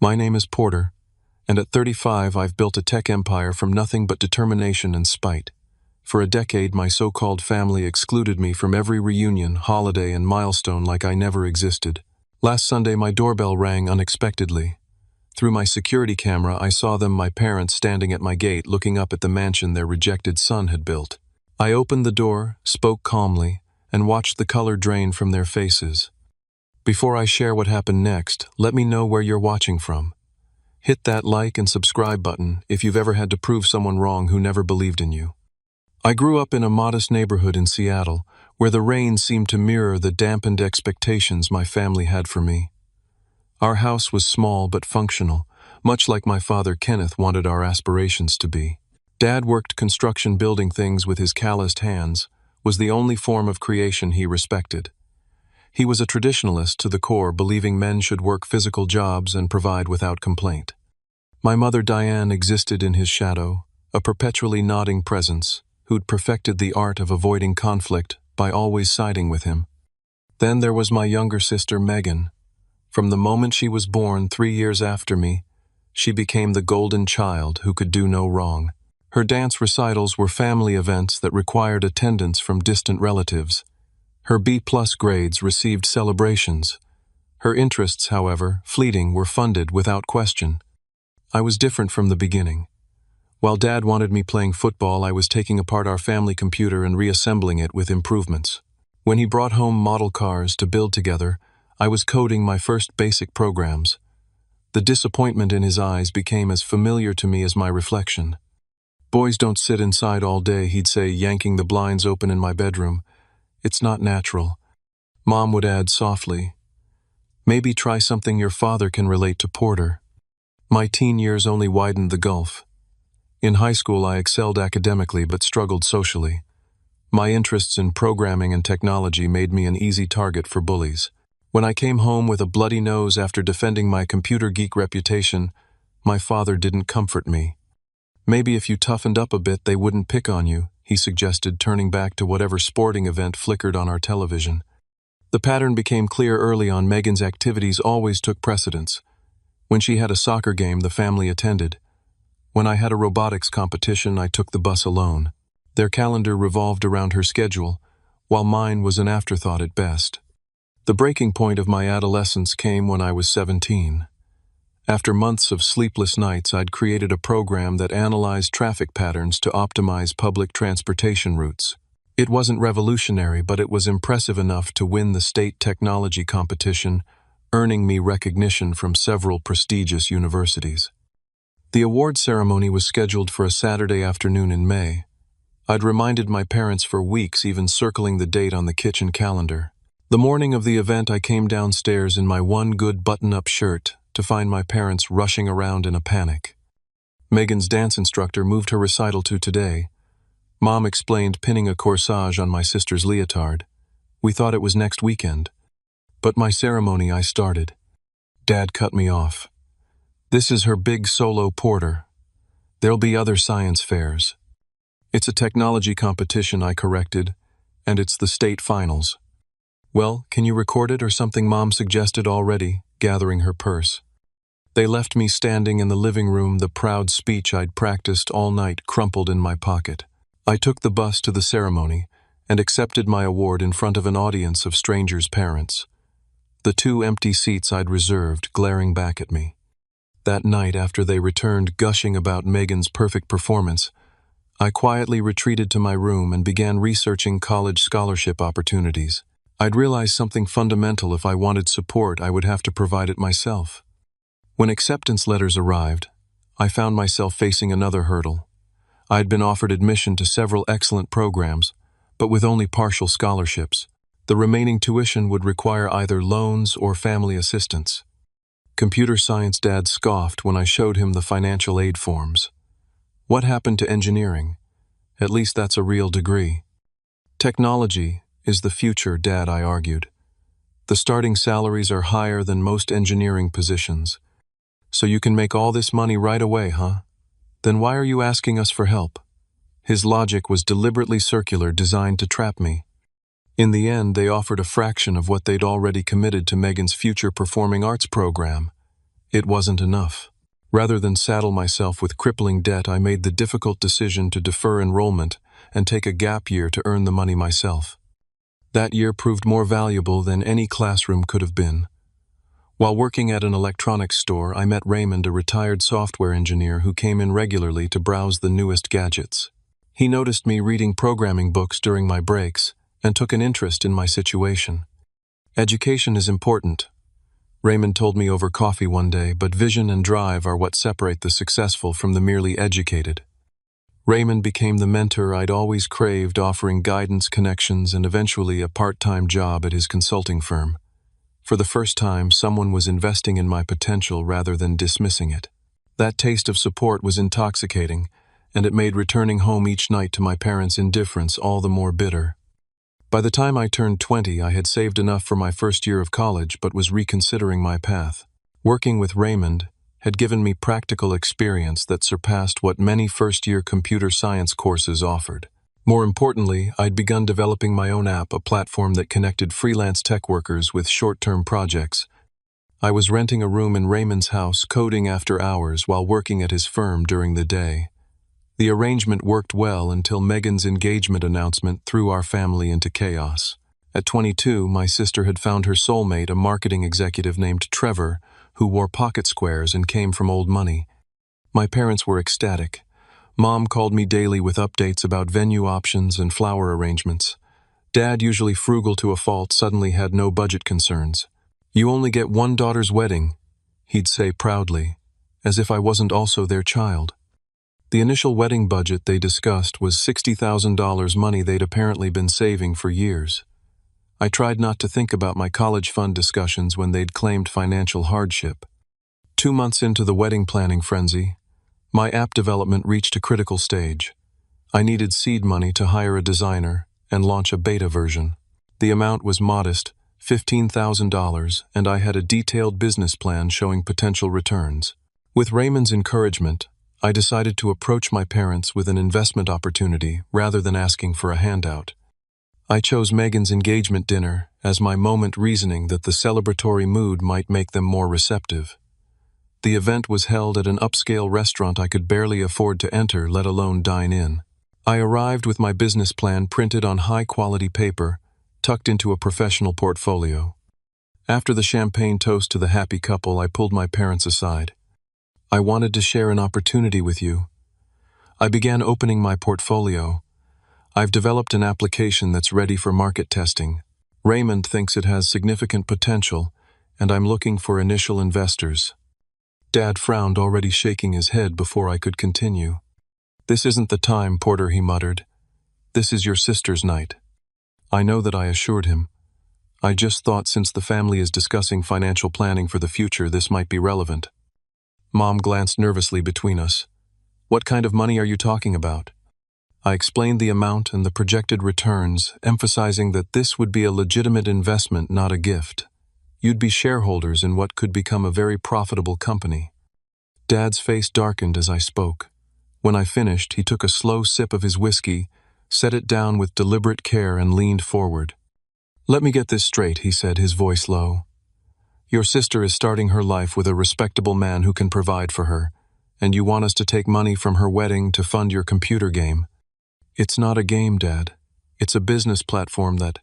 My name is Porter, and at 35 I've built a tech empire from nothing but determination and spite. For a decade, my so-called family excluded me from every reunion, holiday, and milestone like I never existed. Last Sunday, my doorbell rang unexpectedly. Through my security camera, I saw them, my parents, standing at my gate looking up at the mansion their rejected son had built. I opened the door, spoke calmly, and watched the color drain from their faces. Before I share what happened next, let me know where you're watching from. Hit that like and subscribe button if you've ever had to prove someone wrong who never believed in you. I grew up in a modest neighborhood in Seattle, where the rain seemed to mirror the dampened expectations my family had for me. Our house was small but functional, much like my father Kenneth wanted our aspirations to be. Dad worked construction, building things with his calloused hands, was the only form of creation he respected. He was a traditionalist to the core, believing men should work physical jobs and provide without complaint. My mother Diane existed in his shadow, a perpetually nodding presence, who'd perfected the art of avoiding conflict by always siding with him. Then there was my younger sister Megan. From the moment she was born 3 years after me, she became the golden child who could do no wrong. Her dance recitals were family events that required attendance from distant relatives. Her B+ grades received celebrations. Her interests, however, fleeting, were funded without question. I was different from the beginning. While Dad wanted me playing football, I was taking apart our family computer and reassembling it with improvements. When he brought home model cars to build together, I was coding my first basic programs. The disappointment in his eyes became as familiar to me as my reflection. "Boys don't sit inside all day," he'd say, yanking the blinds open in my bedroom. "It's not natural." Mom would add softly, "Maybe try something your father can relate to, Porter." My teen years only widened the gulf. In high school, I excelled academically but struggled socially. My interests in programming and technology made me an easy target for bullies. When I came home with a bloody nose after defending my computer geek reputation, my father didn't comfort me. "Maybe if you toughened up a bit, they wouldn't pick on you," he suggested, turning back to whatever sporting event flickered on our television. The pattern became clear early on. Megan's activities always took precedence. When she had a soccer game, the family attended. When I had a robotics competition, I took the bus alone. Their calendar revolved around her schedule, while mine was an afterthought at best. The breaking point of my adolescence came when I was 17. After months of sleepless nights, I'd created a program that analyzed traffic patterns to optimize public transportation routes. It wasn't revolutionary, but it was impressive enough to win the state technology competition, earning me recognition from several prestigious universities. The award ceremony was scheduled for a Saturday afternoon in May. I'd reminded my parents for weeks, even circling the date on the kitchen calendar. The morning of the event, I came downstairs in my one good button-up shirt to find my parents rushing around in a panic. "Megan's dance instructor moved her recital to today," Mom explained, pinning a corsage on my sister's leotard. "We thought it was next weekend." But my ceremony, I started. Dad cut me off. "This is her big solo, Porter. There'll be other science fairs." "It's a technology competition," I corrected, "and it's the state finals." "Well, can you record it or something?" Mom suggested, already gathering her purse. They left me standing in the living room, the proud speech I'd practiced all night crumpled in my pocket. I took the bus to the ceremony and accepted my award in front of an audience of strangers' parents. The 2 empty seats I'd reserved glaring back at me. That night, after they returned gushing about Megan's perfect performance, I quietly retreated to my room and began researching college scholarship opportunities. I'd realized something fundamental: if I wanted support, I would have to provide it myself. When acceptance letters arrived, I found myself facing another hurdle. I'd been offered admission to several excellent programs, but with only partial scholarships. The remaining tuition would require either loans or family assistance. Computer science, Dad scoffed when I showed him the financial aid forms. What happened to engineering? At least that's a real degree. Technology is the future, Dad, I argued. The starting salaries are higher than most engineering positions. So you can make all this money right away, huh? Then why are you asking us for help? His logic was deliberately circular, designed to trap me. In the end, they offered a fraction of what they'd already committed to Megan's future performing arts program. It wasn't enough. Rather than saddle myself with crippling debt, I made the difficult decision to defer enrollment and take a gap year to earn the money myself. That year proved more valuable than any classroom could have been. While working at an electronics store, I met Raymond, a retired software engineer who came in regularly to browse the newest gadgets. He noticed me reading programming books during my breaks and took an interest in my situation. Education is important, Raymond told me over coffee one day, but vision and drive are what separate the successful from the merely educated. Raymond became the mentor I'd always craved, offering guidance, connections, and eventually a part-time job at his consulting firm. For the first time, someone was investing in my potential rather than dismissing it. That taste of support was intoxicating, and it made returning home each night to my parents' indifference all the more bitter. By the time I turned 20, I had saved enough for my first year of college but was reconsidering my path. Working with Raymond had given me practical experience that surpassed what many first-year computer science courses offered. More importantly, I'd begun developing my own app, a platform that connected freelance tech workers with short-term projects. I was renting a room in Raymond's house, coding after hours while working at his firm during the day. The arrangement worked well until Megan's engagement announcement threw our family into chaos. At 22, my sister had found her soulmate, a marketing executive named Trevor, who wore pocket squares and came from old money. My parents were ecstatic. Mom called me daily with updates about venue options and flower arrangements. Dad, usually frugal to a fault, suddenly had no budget concerns. "You only get one daughter's wedding," he'd say proudly, as if I wasn't also their child. The initial wedding budget they discussed was $60,000, money they'd apparently been saving for years. I tried not to think about my college fund discussions when they'd claimed financial hardship. 2 months into the wedding planning frenzy, my app development reached a critical stage. I needed seed money to hire a designer and launch a beta version. The amount was modest, $15,000, and I had a detailed business plan showing potential returns. With Raymond's encouragement, I decided to approach my parents with an investment opportunity rather than asking for a handout. I chose Megan's engagement dinner as my moment, reasoning that the celebratory mood might make them more receptive. The event was held at an upscale restaurant I could barely afford to enter, let alone dine in. I arrived with my business plan printed on high-quality paper, tucked into a professional portfolio. After the champagne toast to the happy couple, I pulled my parents aside. "I wanted to share an opportunity with you." I began opening my portfolio. "I've developed an application that's ready for market testing. Raymond thinks it has significant potential, and I'm looking for initial investors." Dad frowned, already shaking his head before I could continue. "This isn't the time, Porter," he muttered. "This is your sister's night." I know that, I assured him. "I just thought since the family is discussing financial planning for the future, this might be relevant." Mom glanced nervously between us. "What kind of money are you talking about?" I explained the amount and the projected returns, emphasizing that this would be a legitimate investment, not a gift. You'd be shareholders in what could become a very profitable company. Dad's face darkened as I spoke. When I finished, he took a slow sip of his whiskey, set it down with deliberate care, and leaned forward. "Let me get this straight," he said, his voice low. "Your sister is starting her life with a respectable man who can provide for her, and you want us to take money from her wedding to fund your computer game." "It's not a game, Dad. It's a business platform that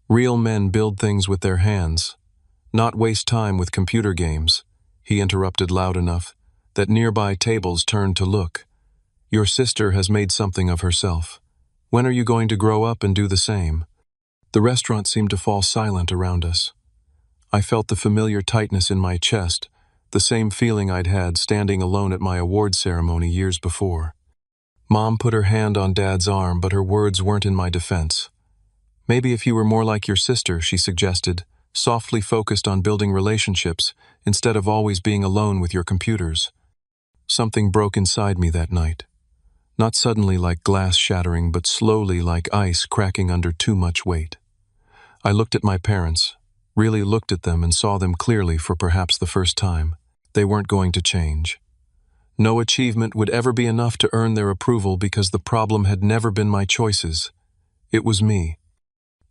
real men build things with their hands, not waste time with computer games," he interrupted loud enough that nearby tables turned to look. "Your sister has made something of herself. When are you going to grow up and do the same?" The restaurant seemed to fall silent around us. I felt the familiar tightness in my chest, the same feeling I'd had standing alone at my awards ceremony years before. Mom put her hand on Dad's arm, but her words weren't in my defense. "Maybe if you were more like your sister," she suggested, softly focused on building relationships instead of always being alone with your computers. Something broke inside me that night. Not suddenly like glass shattering, but slowly like ice cracking under too much weight. I looked at my parents, really looked at them, and saw them clearly for perhaps the first time. They weren't going to change. No achievement would ever be enough to earn their approval because the problem had never been my choices. It was me.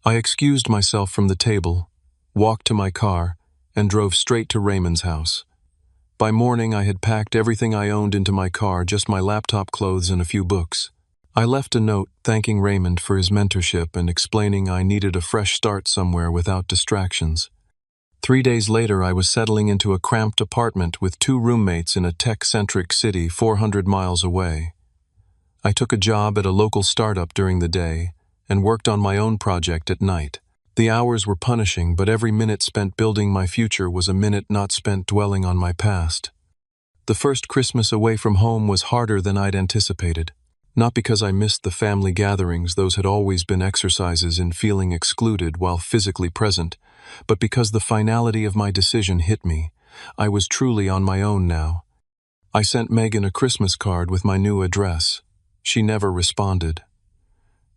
I excused myself from the table, walked to my car, and drove straight to Raymond's house. By morning, I had packed everything I owned into my car, just my laptop, clothes, and a few books. I left a note thanking Raymond for his mentorship and explaining I needed a fresh start somewhere without distractions. 3 days later, I was settling into a cramped apartment with 2 roommates in a tech-centric city 400 miles away. I took a job at a local startup during the day and worked on my own project at night. The hours were punishing, but every minute spent building my future was a minute not spent dwelling on my past. The first Christmas away from home was harder than I'd anticipated. Not because I missed the family gatherings, those had always been exercises in feeling excluded while physically present, but because the finality of my decision hit me. I was truly on my own now. I sent Megan a Christmas card with my new address. She never responded.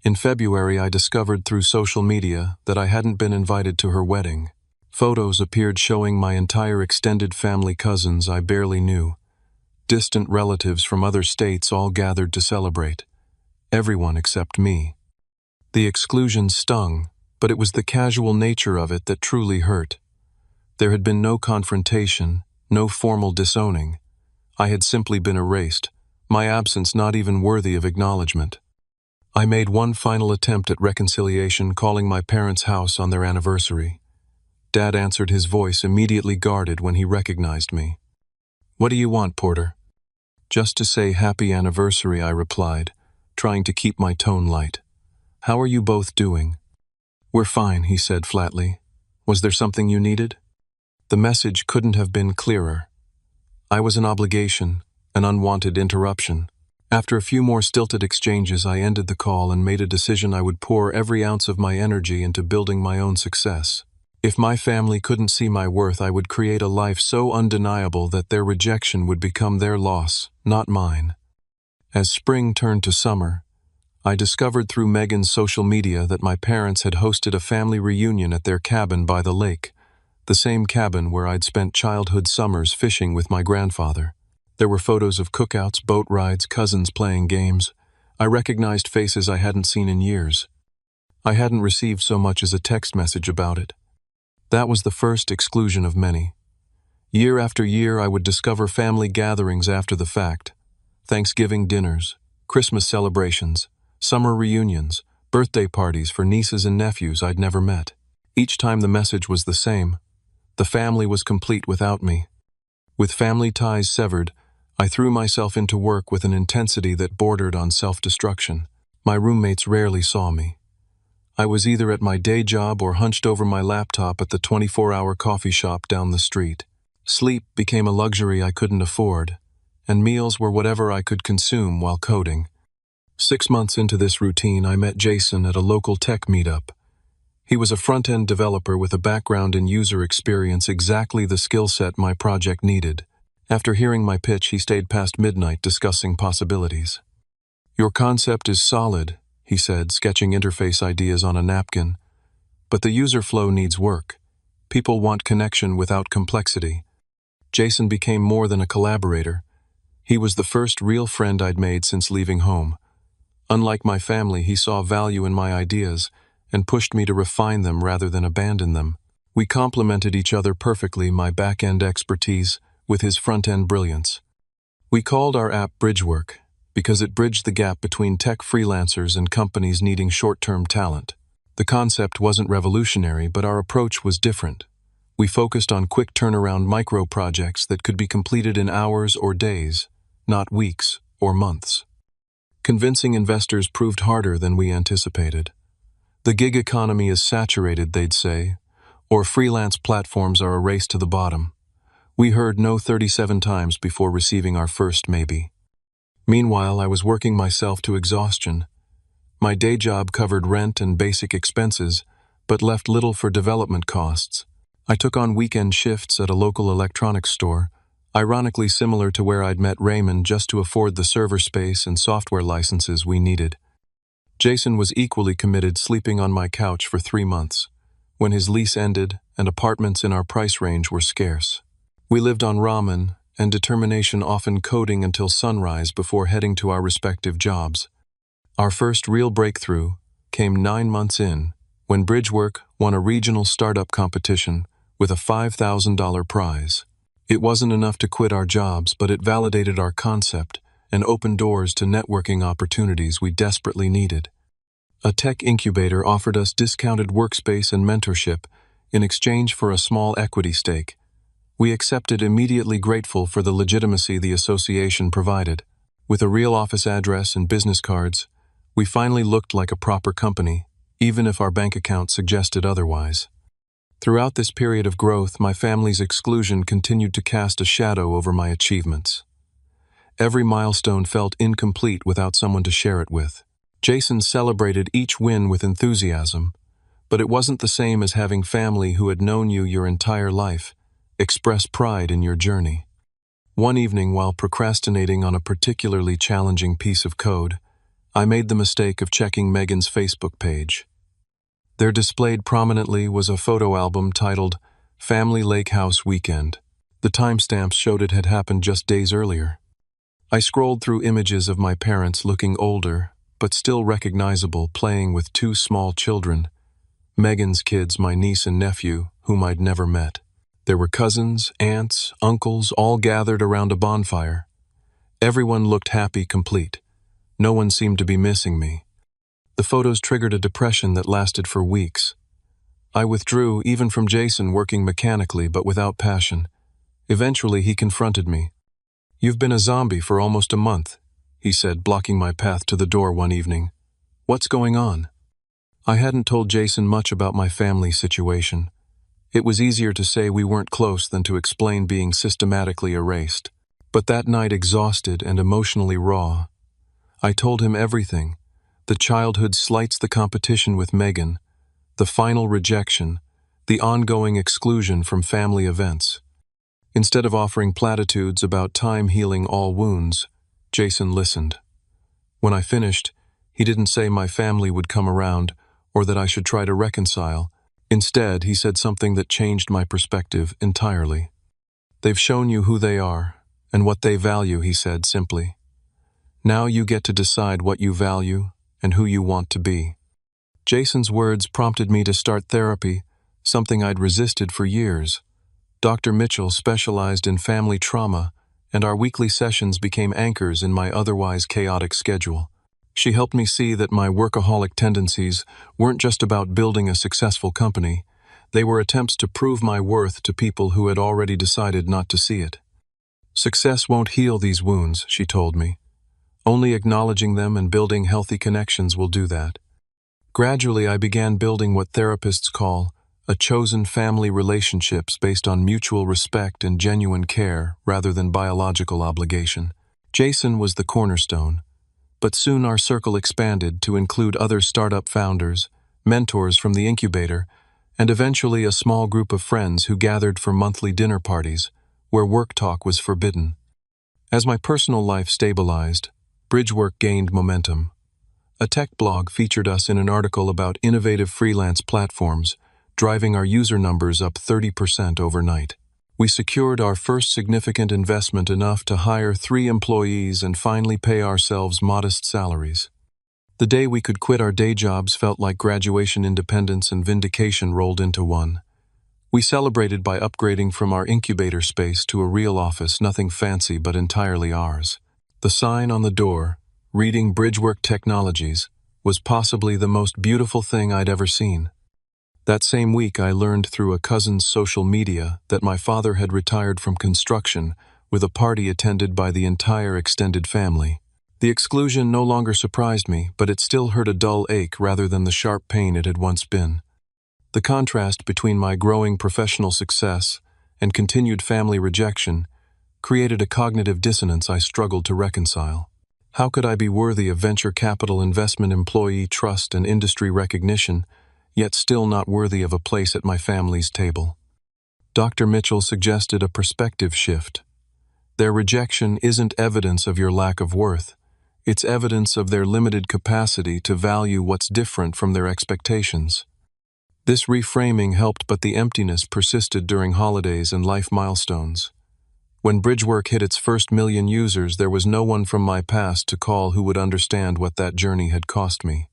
In February, I discovered through social media that I hadn't been invited to her wedding. Photos appeared showing my entire extended family, cousins I barely knew. Distant relatives from other states all gathered to celebrate. Everyone except me. The exclusion stung, but it was the casual nature of it that truly hurt. There had been no confrontation, no formal disowning. I had simply been erased, my absence not even worthy of acknowledgement. I made one final attempt at reconciliation, calling my parents' house on their anniversary. Dad answered, his voice immediately guarded when he recognized me. "What do you want, Porter?" "Just to say happy anniversary," I replied, trying to keep my tone light. "How are you both doing?" "We're fine," he said flatly. "Was there something you needed?" The message couldn't have been clearer. I was an obligation, an unwanted interruption. After a few more stilted exchanges, I ended the call and made a decision I would pour every ounce of my energy into building my own success. If my family couldn't see my worth, I would create a life so undeniable that their rejection would become their loss, not mine. As spring turned to summer, I discovered through Megan's social media that my parents had hosted a family reunion at their cabin by the lake, the same cabin where I'd spent childhood summers fishing with my grandfather. There were photos of cookouts, boat rides, cousins playing games. I recognized faces I hadn't seen in years. I hadn't received so much as a text message about it. That was the first exclusion of many. Year after year, I would discover family gatherings after the fact. Thanksgiving dinners, Christmas celebrations, summer reunions, birthday parties for nieces and nephews I'd never met. Each time the message was the same. The family was complete without me. With family ties severed, I threw myself into work with an intensity that bordered on self-destruction. My roommates rarely saw me. I was either at my day job or hunched over my laptop at the 24-hour coffee shop down the street. Sleep became a luxury I couldn't afford, and meals were whatever I could consume while coding. 6 months into this routine, I met Jason at a local tech meetup. He was a front-end developer with a background in user experience, exactly the skill set my project needed. After hearing my pitch, he stayed past midnight discussing possibilities. "Your concept is solid," he said, sketching interface ideas on a napkin. "But the user flow needs work. People want connection without complexity." Jason became more than a collaborator. He was the first real friend I'd made since leaving home. Unlike my family, he saw value in my ideas and pushed me to refine them rather than abandon them. We complemented each other perfectly, my back-end expertise with his front-end brilliance. We called our app Bridgework because it bridged the gap between tech freelancers and companies needing short-term talent. The concept wasn't revolutionary, but our approach was different. We focused on quick turnaround micro projects that could be completed in hours or days, not weeks or months. Convincing investors proved harder than we anticipated. The gig economy is saturated, they'd say, or freelance platforms are a race to the bottom. We heard no 37 times before receiving our first maybe. Meanwhile, I was working myself to exhaustion. My day job covered rent and basic expenses, but left little for development costs. I took on weekend shifts at a local electronics store, ironically similar to where I'd met Raymond, just to afford the server space and software licenses we needed. Jason was equally committed, sleeping on my couch for 3 months, when his lease ended and apartments in our price range were scarce. We lived on ramen and determination, often coding until sunrise before heading to our respective jobs. Our first real breakthrough came 9 months in, when Bridgework won a regional startup competition with a $5,000 prize. It wasn't enough to quit our jobs, but it validated our concept and opened doors to networking opportunities we desperately needed. A tech incubator offered us discounted workspace and mentorship in exchange for a small equity stake. We accepted, immediately grateful for the legitimacy the association provided. With a real office address and business cards, we finally looked like a proper company, even if our bank account suggested otherwise. Throughout this period of growth, my family's exclusion continued to cast a shadow over my achievements. Every milestone felt incomplete without someone to share it with. Jason celebrated each win with enthusiasm, but it wasn't the same as having family who had known you your entire life express pride in your journey. One evening, while procrastinating on a particularly challenging piece of code, I made the mistake of checking Megan's Facebook page. There displayed prominently was a photo album titled Family Lake House Weekend. The timestamps showed it had happened just days earlier. I scrolled through images of my parents looking older, but still recognizable, playing with two small children. Megan's kids, my niece and nephew, whom I'd never met. There were cousins, aunts, uncles, all gathered around a bonfire. Everyone looked happy, complete. No one seemed to be missing me. The photos triggered a depression that lasted for weeks. I withdrew, even from Jason, working mechanically but without passion. Eventually, he confronted me. "You've been a zombie for almost a month," he said, blocking my path to the door one evening. "What's going on?" I hadn't told Jason much about my family situation. It was easier to say we weren't close than to explain being systematically erased. But that night, exhausted and emotionally raw, I told him everything. The childhood slights, the competition with Megan, the final rejection, the ongoing exclusion from family events. Instead of offering platitudes about time healing all wounds, Jason listened. When I finished, he didn't say my family would come around or that I should try to reconcile. Instead, he said something that changed my perspective entirely. "They've shown you who they are and what they value," he said simply. "Now you get to decide what you value and who you want to be." Jason's words prompted me to start therapy, something I'd resisted for years. Dr. Mitchell specialized in family trauma, and our weekly sessions became anchors in my otherwise chaotic schedule. She helped me see that my workaholic tendencies weren't just about building a successful company. They were attempts to prove my worth to people who had already decided not to see it. "Success won't heal these wounds," she told me. "Only acknowledging them and building healthy connections will do that." Gradually, I began building what therapists call a chosen family relationships based on mutual respect and genuine care rather than biological obligation. Jason was the cornerstone, but soon our circle expanded to include other startup founders, mentors from the incubator, and eventually a small group of friends who gathered for monthly dinner parties, where work talk was forbidden. As my personal life stabilized, bridge work gained momentum. A tech blog featured us in an article about innovative freelance platforms, driving our user numbers up 30% overnight. We secured our first significant investment, enough to hire 3 employees and finally pay ourselves modest salaries. The day we could quit our day jobs felt like graduation, independence, and vindication rolled into one. We celebrated by upgrading from our incubator space to a real office, nothing fancy but entirely ours. The sign on the door, reading Bridgework Technologies, was possibly the most beautiful thing I'd ever seen. That same week, I learned through a cousin's social media that my father had retired from construction, with a party attended by the entire extended family. The exclusion no longer surprised me, but it still hurt a dull ache rather than the sharp pain it had once been. The contrast between my growing professional success and continued family rejection created a cognitive dissonance I struggled to reconcile. How could I be worthy of venture capital investment, employee trust, and industry recognition, yet still not worthy of a place at my family's table? Dr. Mitchell suggested a perspective shift. Their rejection isn't evidence of your lack of worth. It's evidence of their limited capacity to value what's different from their expectations. This reframing helped, but the emptiness persisted during holidays and life milestones. When Bridgework hit its first 1 million users, there was no one from my past to call who would understand what that journey had cost me.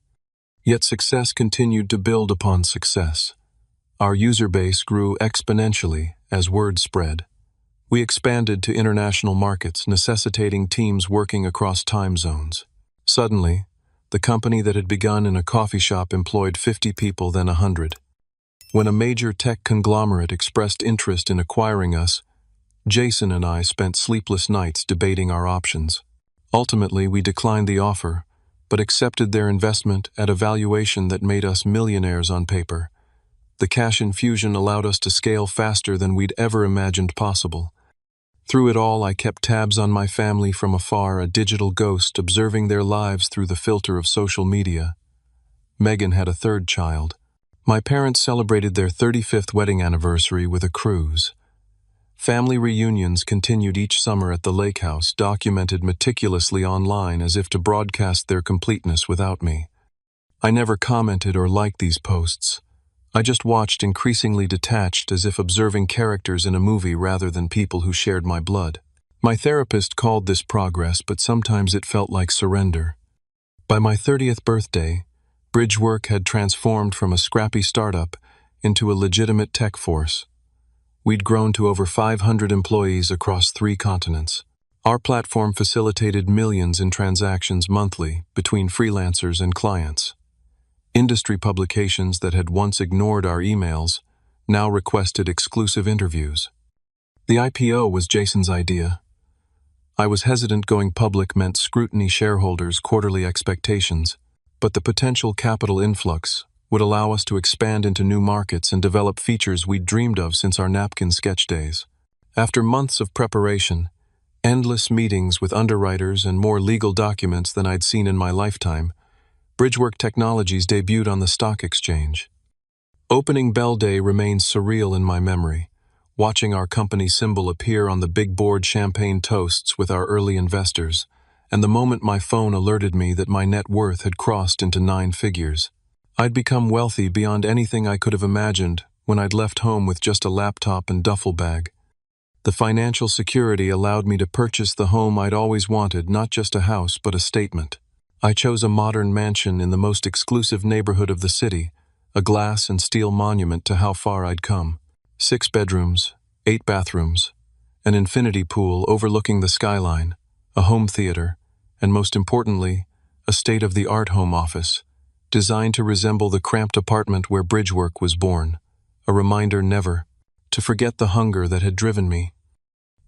Yet success continued to build upon success. Our user base grew exponentially as word spread. We expanded to international markets, necessitating teams working across time zones. Suddenly, the company that had begun in a coffee shop employed 50 people, then 100. When a major tech conglomerate expressed interest in acquiring us, Jason and I spent sleepless nights debating our options. Ultimately, we declined the offer, but accepted their investment at a valuation that made us millionaires on paper. The cash infusion allowed us to scale faster than we'd ever imagined possible. Through it all, I kept tabs on my family from afar, a digital ghost observing their lives through the filter of social media. Megan had a third child. My parents celebrated their 35th wedding anniversary with a cruise. Family reunions continued each summer at the lake house, documented meticulously online as if to broadcast their completeness without me. I never commented or liked these posts. I just watched, increasingly detached, as if observing characters in a movie rather than people who shared my blood. My therapist called this progress, but sometimes it felt like surrender. By my 30th birthday, Bridgework had transformed from a scrappy startup into a legitimate tech force. We'd grown to over 500 employees across 3 continents. Our platform facilitated millions in transactions monthly between freelancers and clients. Industry publications that had once ignored our emails now requested exclusive interviews. The IPO was Jason's idea. I was hesitant. Going public meant scrutiny, shareholders, quarterly expectations, but the potential capital influx would allow us to expand into new markets and develop features we'd dreamed of since our napkin sketch days. After months of preparation, endless meetings with underwriters, and more legal documents than I'd seen in my lifetime, Bridgework Technologies debuted on the stock exchange. Opening bell day remains surreal in my memory, watching our company symbol appear on the big board, champagne toasts with our early investors, and the moment my phone alerted me that my net worth had crossed into 9 figures. I'd become wealthy beyond anything I could have imagined when I'd left home with just a laptop and duffel bag. The financial security allowed me to purchase the home I'd always wanted, not just a house but a statement. I chose a modern mansion in the most exclusive neighborhood of the city, a glass and steel monument to how far I'd come. 6 bedrooms, 8 bathrooms, an infinity pool overlooking the skyline, a home theater, and most importantly, a state-of-the-art home office, designed to resemble the cramped apartment where Bridgework was born, a reminder never to forget the hunger that had driven me.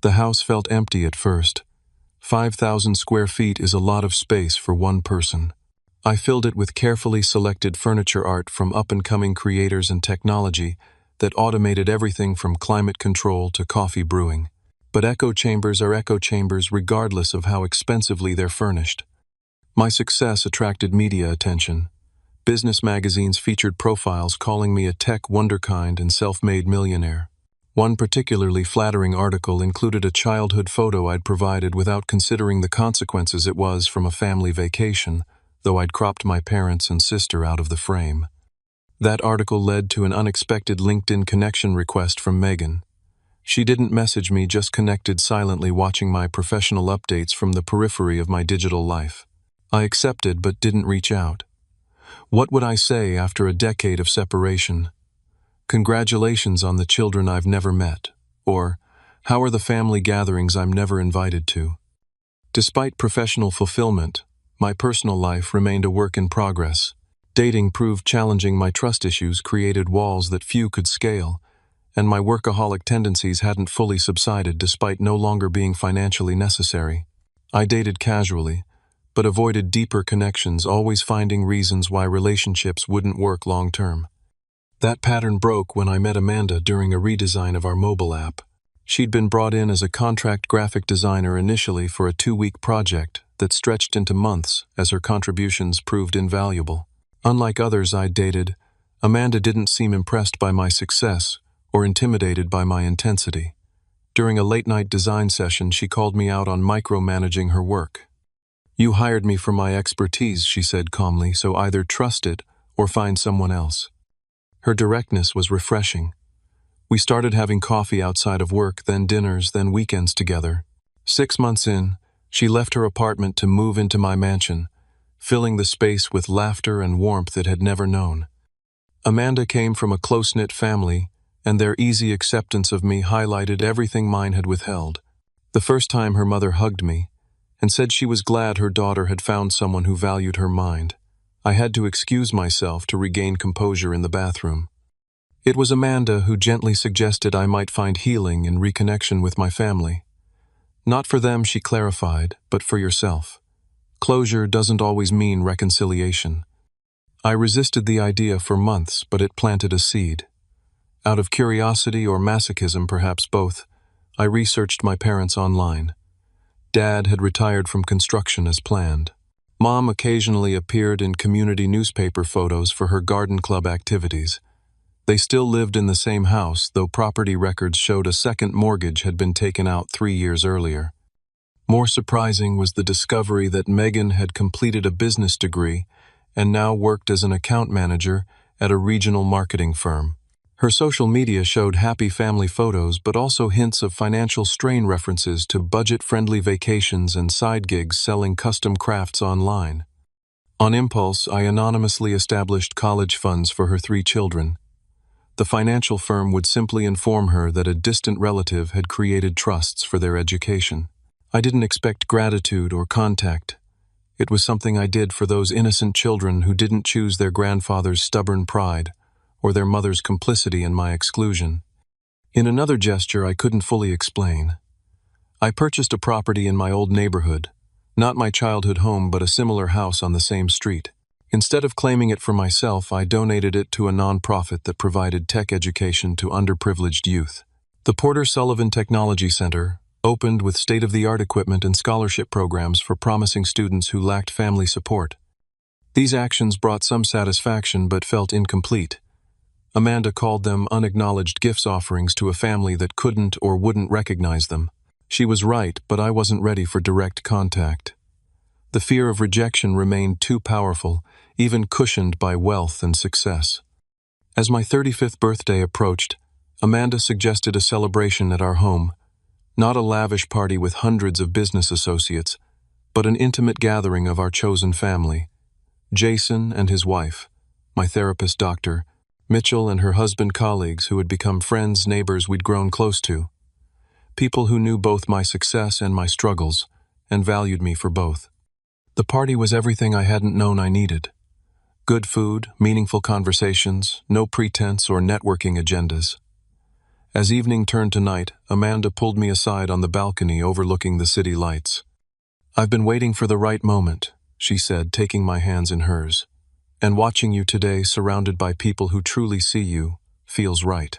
The house felt empty at first. 5,000 square feet is a lot of space for one person. I filled it with carefully selected furniture art from up-and-coming creators and technology that automated everything from climate control to coffee brewing. But echo chambers are echo chambers regardless of how expensively they're furnished. My success attracted media attention. Business magazines featured profiles calling me a tech wonderkind and self-made millionaire. One particularly flattering article included a childhood photo I'd provided without considering the consequences it was from a family vacation, though I'd cropped my parents and sister out of the frame. That article led to an unexpected LinkedIn connection request from Megan. She didn't message me, just connected silently, watching my professional updates from the periphery of my digital life. I accepted but didn't reach out. What would I say after a decade of separation? Congratulations on the children I've never met, or how are the family gatherings I'm never invited to? Despite professional fulfillment, my personal life remained a work in progress. Dating proved challenging, my trust issues created walls that few could scale, and my workaholic tendencies hadn't fully subsided despite no longer being financially necessary. I dated casually, but avoided deeper connections, always finding reasons why relationships wouldn't work long-term. That pattern broke when I met Amanda during a redesign of our mobile app. She'd been brought in as a contract graphic designer initially for a 2-week project that stretched into months as her contributions proved invaluable. Unlike others I'd dated, Amanda didn't seem impressed by my success or intimidated by my intensity. During a late-night design session, she called me out on micromanaging her work. "You hired me for my expertise," she said calmly, "so either trust it or find someone else." Her directness was refreshing. We started having coffee outside of work, then dinners, then weekends together. 6 months in, she left her apartment to move into my mansion, filling the space with laughter and warmth it had never known. Amanda came from a close-knit family and their easy acceptance of me highlighted everything mine had withheld. The first time her mother hugged me and said she was glad her daughter had found someone who valued her mind, I had to excuse myself to regain composure in the bathroom. It was Amanda who gently suggested I might find healing in reconnection with my family. Not for them, she clarified, but for yourself. Closure doesn't always mean reconciliation. I resisted the idea for months, but it planted a seed. Out of curiosity or masochism, perhaps both, I researched my parents online. Dad had retired from construction as planned. Mom occasionally appeared in community newspaper photos for her garden club activities. They still lived in the same house, though property records showed a second mortgage had been taken out 3 years earlier. More surprising was the discovery that Megan had completed a business degree and now worked as an account manager at a regional marketing firm. Her social media showed happy family photos, but also hints of financial strain, references to budget-friendly vacations and side gigs selling custom crafts online. On impulse, I anonymously established college funds for her 3 children. The financial firm would simply inform her that a distant relative had created trusts for their education. I didn't expect gratitude or contact. It was something I did for those innocent children who didn't choose their grandfather's stubborn pride or their mother's complicity in my exclusion. In another gesture I couldn't fully explain, I purchased a property in my old neighborhood, not my childhood home but a similar house on the same street. Instead of claiming it for myself, I donated it to a nonprofit that provided tech education to underprivileged youth. The Porter Sullivan Technology Center opened with state-of-the-art equipment and scholarship programs for promising students who lacked family support. These actions brought some satisfaction but felt incomplete. Amanda called them unacknowledged gifts offerings to a family that couldn't or wouldn't recognize them. She was right, but I wasn't ready for direct contact. The fear of rejection remained too powerful, even cushioned by wealth and success. As my 35th birthday approached, Amanda suggested a celebration at our home, not a lavish party with hundreds of business associates, but an intimate gathering of our chosen family. Jason and his wife, my therapist doctor, Mitchell and her husband, colleagues who had become friends, neighbors we'd grown close to. People who knew both my success and my struggles, and valued me for both. The party was everything I hadn't known I needed. Good food, meaningful conversations, no pretense or networking agendas. As evening turned to night, Amanda pulled me aside on the balcony overlooking the city lights. "I've been waiting for the right moment," she said, taking my hands in hers. "And watching you today, surrounded by people who truly see you, feels right."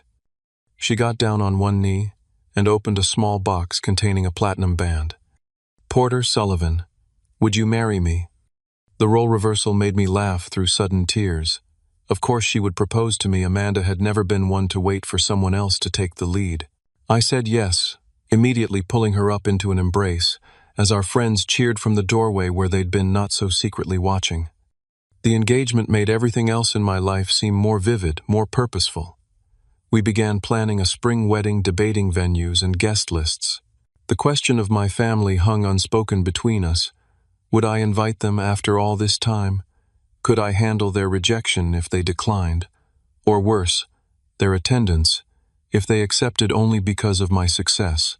She got down on one knee and opened a small box containing a platinum band. "Porter Sullivan, would you marry me?" The role reversal made me laugh through sudden tears. Of course she would propose to me. Amanda had never been one to wait for someone else to take the lead. I said yes, immediately pulling her up into an embrace, as our friends cheered from the doorway where they'd been not so secretly watching. The engagement made everything else in my life seem more vivid, more purposeful. We began planning a spring wedding, debating venues and guest lists. The question of my family hung unspoken between us. Would I invite them after all this time? Could I handle their rejection if they declined? Or worse, their attendance, if they accepted only because of my success?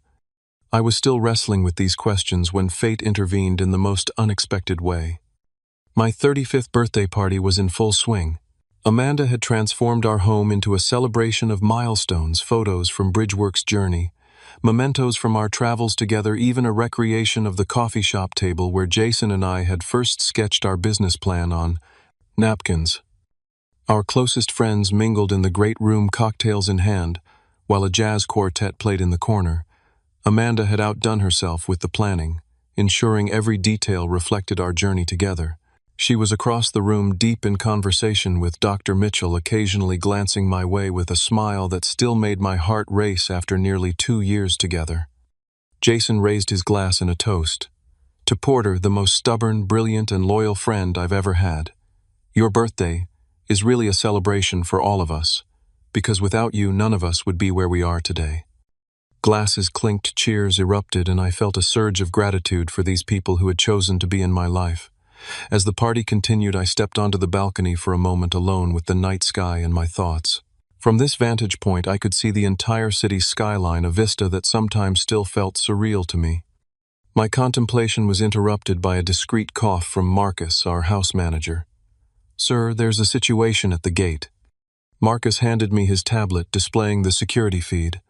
I was still wrestling with these questions when fate intervened in the most unexpected way. My 35th birthday party was in full swing. Amanda had transformed our home into a celebration of milestones, photos from Bridgeworks' journey, mementos from our travels together, even a recreation of the coffee shop table where Jason and I had first sketched our business plan on napkins. Our closest friends mingled in the great room, cocktails in hand, while a jazz quartet played in the corner. Amanda had outdone herself with the planning, ensuring every detail reflected our journey together. She was across the room, deep in conversation with Dr. Mitchell, occasionally glancing my way with a smile that still made my heart race after nearly 2 years together. Jason raised his glass in a toast. "To Porter, the most stubborn, brilliant, and loyal friend I've ever had. Your birthday is really a celebration for all of us, because without you, none of us would be where we are today." Glasses clinked, cheers erupted, and I felt a surge of gratitude for these people who had chosen to be in my life. As the party continued, I stepped onto the balcony for a moment alone with the night sky and my thoughts. From this vantage point, I could see the entire city's skyline, a vista that sometimes still felt surreal to me. My contemplation was interrupted by a discreet cough from Marcus, our house manager. "Sir, there's a situation at the gate." Marcus handed me his tablet displaying the security feed.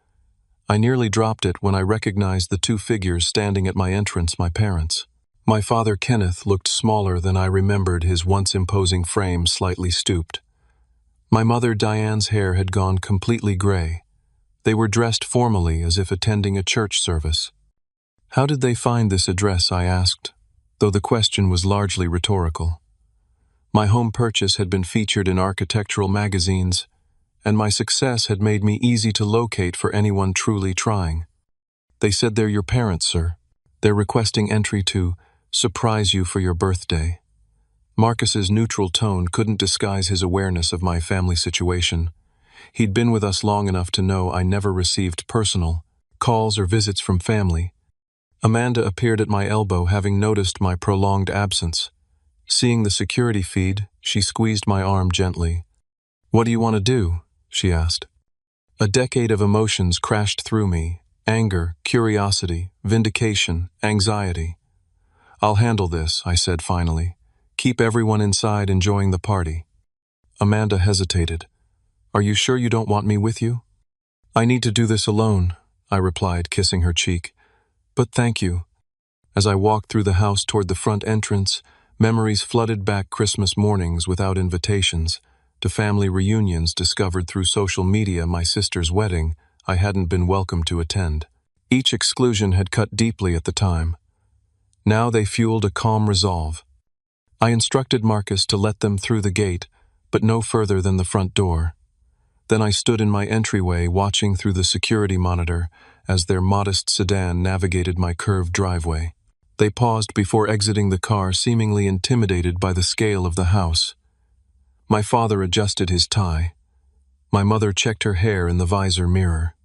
I nearly dropped it when I recognized the two figures standing at my entrance, my parents. My father, Kenneth, looked smaller than I remembered, his once imposing frame slightly stooped. My mother, Diane's hair had gone completely gray. They were dressed formally, as if attending a church service. "How did they find this address?" I asked, though the question was largely rhetorical. My home purchase had been featured in architectural magazines, and my success had made me easy to locate for anyone truly trying. "They said they're your parents, sir. They're requesting entry to surprise you for your birthday." Marcus's neutral tone couldn't disguise his awareness of my family situation. He'd been with us long enough to know I never received personal calls or visits from family. Amanda appeared at my elbow, having noticed my prolonged absence. Seeing the security feed, she squeezed my arm gently. "What do you want to do?" she asked. A decade of emotions crashed through me: anger, curiosity, vindication, anxiety. "I'll handle this," I said finally. "Keep everyone inside enjoying the party." Amanda hesitated. "Are you sure you don't want me with you?" "I need to do this alone," I replied, kissing her cheek. "But thank you." As I walked through the house toward the front entrance, memories flooded back: Christmas mornings without invitations, to family reunions discovered through social media, my sister's wedding I hadn't been welcome to attend. Each exclusion had cut deeply at the time. Now they fueled a calm resolve. I instructed Marcus to let them through the gate, but no further than the front door. Then I stood in my entryway, watching through the security monitor as their modest sedan navigated my curved driveway. They paused before exiting the car, seemingly intimidated by the scale of the house. My father adjusted his tie. My mother checked her hair in the visor mirror.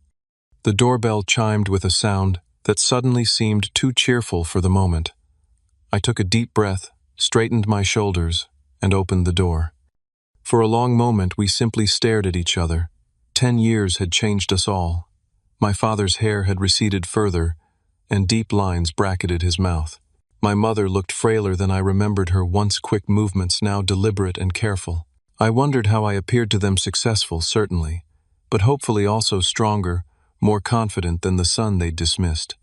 The doorbell chimed with a sound that suddenly seemed too cheerful for the moment. I took a deep breath, straightened my shoulders, and opened the door. For a long moment we simply stared at each other. 10 years had changed us all. My father's hair had receded further, and deep lines bracketed his mouth. My mother looked frailer than I remembered her, once quick movements, now deliberate and careful. I wondered how I appeared to them: successful, certainly, but hopefully also stronger, more confident than the son they'd dismissed.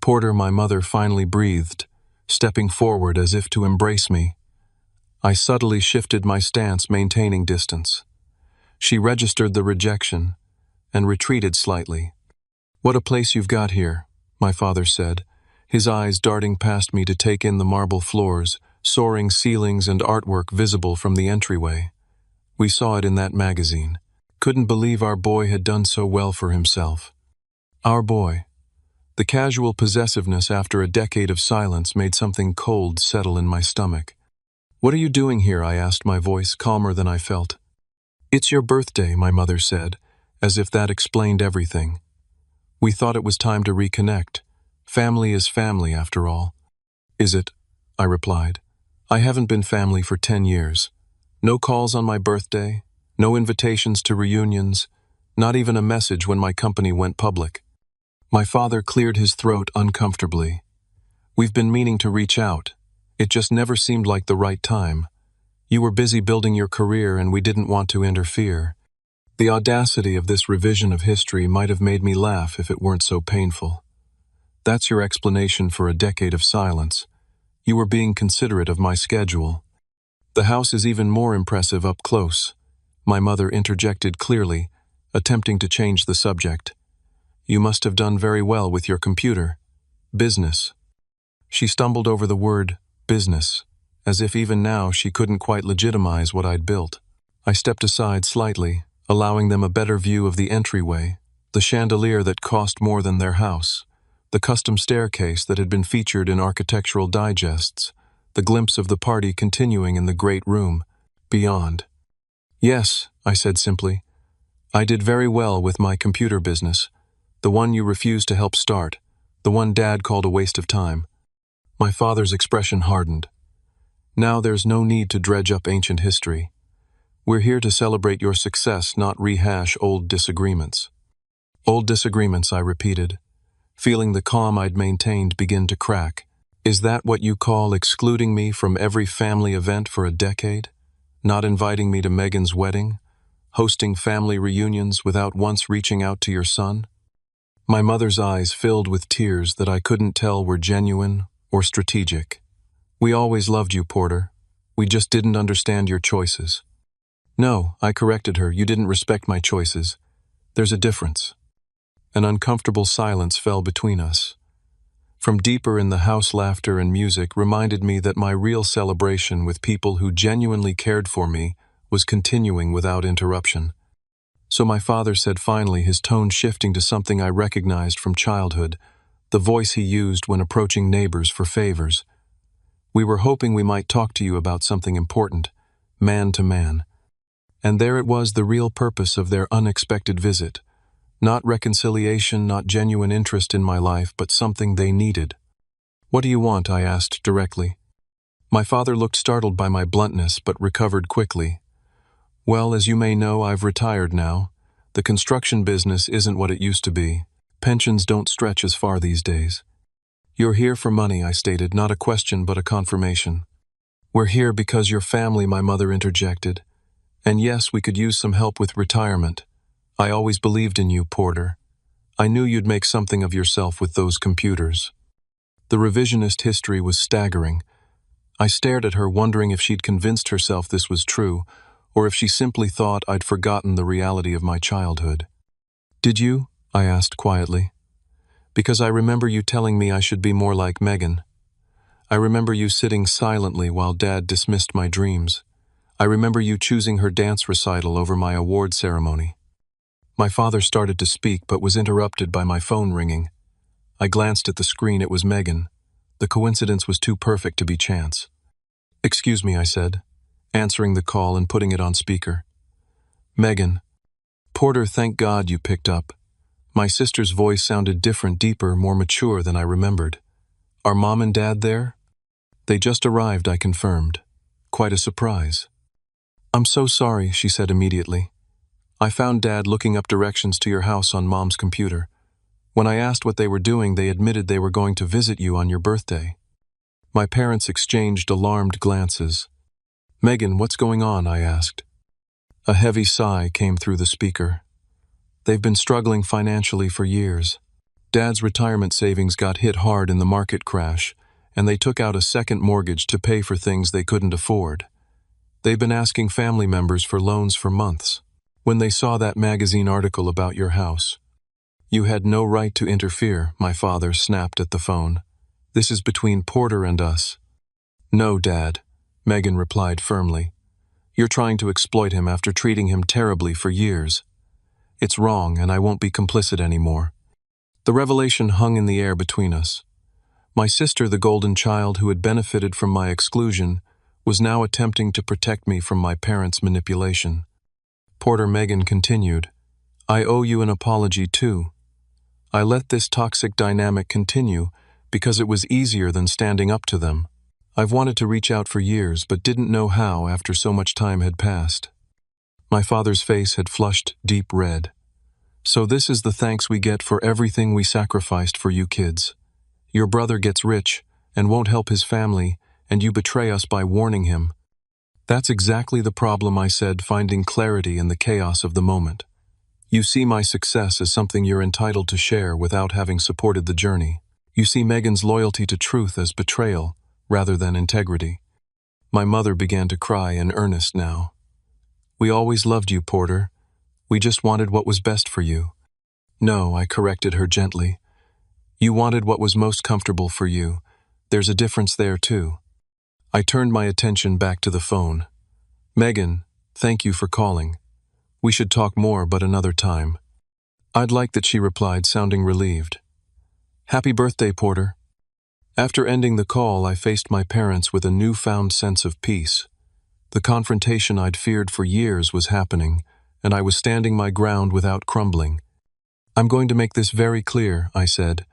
"Porter," my mother finally breathed, stepping forward as if to embrace me. I subtly shifted my stance, maintaining distance. She registered the rejection and retreated slightly. "What a place you've got here," my father said, his eyes darting past me to take in the marble floors, soaring ceilings, and artwork visible from the entryway. "We saw it in that magazine. Couldn't believe our boy had done so well for himself." Our boy. The casual possessiveness after a decade of silence made something cold settle in my stomach. "What are you doing here?" I asked, my voice calmer than I felt. "It's your birthday," my mother said, as if that explained everything. "We thought it was time to reconnect. Family is family, after all." "Is it?" I replied. "I haven't been family for 10 years. No calls on my birthday, no invitations to reunions, not even a message when my company went public." My father cleared his throat uncomfortably. "We've been meaning to reach out. It just never seemed like the right time. You were busy building your career and we didn't want to interfere." The audacity of this revision of history might have made me laugh if it weren't so painful. "That's your explanation for a decade of silence. You were being considerate of my schedule." "The house is even more impressive up close," my mother interjected clearly, attempting to change the subject. "You must have done very well with your computer. Business." She stumbled over the word business, as if even now she couldn't quite legitimize what I'd built. I stepped aside slightly, allowing them a better view of the entryway, the chandelier that cost more than their house, the custom staircase that had been featured in architectural digests, the glimpse of the party continuing in the great room beyond. "Yes," I said simply. "I did very well with my computer business, the one you refused to help start, the one Dad called a waste of time." My father's expression hardened. "Now there's no need to dredge up ancient history. We're here to celebrate your success, not rehash old disagreements. Old disagreements, I repeated, feeling the calm I'd maintained begin to crack. Is that what you call excluding me from every family event for a decade? Not inviting me to Megan's wedding? Hosting family reunions without once reaching out to your son? My mother's eyes filled with tears that I couldn't tell were genuine or strategic. We always loved you, Porter. We just didn't understand your choices. No, I corrected her, you didn't respect my choices. There's a difference. An uncomfortable silence fell between us. From deeper in the house, laughter and music reminded me that my real celebration with people who genuinely cared for me was continuing without interruption. So my father said finally, his tone shifting to something I recognized from childhood, the voice he used when approaching neighbors for favors. We were hoping we might talk to you about something important, man to man. And there it was, the real purpose of their unexpected visit. Not reconciliation, not genuine interest in my life, but something they needed. What do you want? I asked directly. My father looked startled by my bluntness, but recovered quickly. Well, as you may know, I've retired now. The construction business isn't what it used to be. Pensions don't stretch as far these days. You're here for money, I stated, not a question but a confirmation. We're here because your family, my mother interjected. And yes, we could use some help with retirement. I always believed in you, Porter. I knew you'd make something of yourself with those computers. The revisionist history was staggering. I stared at her, wondering if she'd convinced herself this was true, or if she simply thought I'd forgotten the reality of my childhood. Did you? I asked quietly. Because I remember you telling me I should be more like Megan. I remember you sitting silently while Dad dismissed my dreams. I remember you choosing her dance recital over my award ceremony. My father started to speak but was interrupted by my phone ringing. I glanced at the screen. It was Megan. The coincidence was too perfect to be chance. Excuse me, I said, answering the call and putting it on speaker. Megan. Porter, thank God you picked up. My sister's voice sounded different, deeper, more mature than I remembered. Are Mom and Dad there? They just arrived, I confirmed. Quite a surprise. I'm so sorry, she said immediately. I found Dad looking up directions to your house on Mom's computer. When I asked what they were doing, they admitted they were going to visit you on your birthday. My parents exchanged alarmed glances. Megan, what's going on? I asked. A heavy sigh came through the speaker. They've been struggling financially for years. Dad's retirement savings got hit hard in the market crash, and they took out a second mortgage to pay for things they couldn't afford. They've been asking family members for loans for months. When they saw that magazine article about your house, you had no right to interfere, my father snapped at the phone. This is between Porter and us. No, Dad, Megan replied firmly. You're trying to exploit him after treating him terribly for years. It's wrong, and I won't be complicit anymore. The revelation hung in the air between us. My sister, the golden child who had benefited from my exclusion, was now attempting to protect me from my parents' manipulation. Porter, Megan continued, I owe you an apology too. I let this toxic dynamic continue because it was easier than standing up to them. I've wanted to reach out for years but didn't know how after so much time had passed. My father's face had flushed deep red. So this is the thanks we get for everything we sacrificed for you kids. Your brother gets rich and won't help his family, and you betray us by warning him. That's exactly the problem, I said, finding clarity in the chaos of the moment. You see my success as something you're entitled to share without having supported the journey. You see Megan's loyalty to truth as betrayal rather than integrity. My mother began to cry in earnest now. We always loved you, Porter. We just wanted what was best for you. No, I corrected her gently. You wanted what was most comfortable for you. There's a difference there too. I turned my attention back to the phone. Megan, thank you for calling. We should talk more, but another time. I'd like that, she replied, sounding relieved. Happy birthday, Porter. After ending the call, I faced my parents with a newfound sense of peace. The confrontation I'd feared for years was happening, and I was standing my ground without crumbling. I'm going to make this very clear, I said.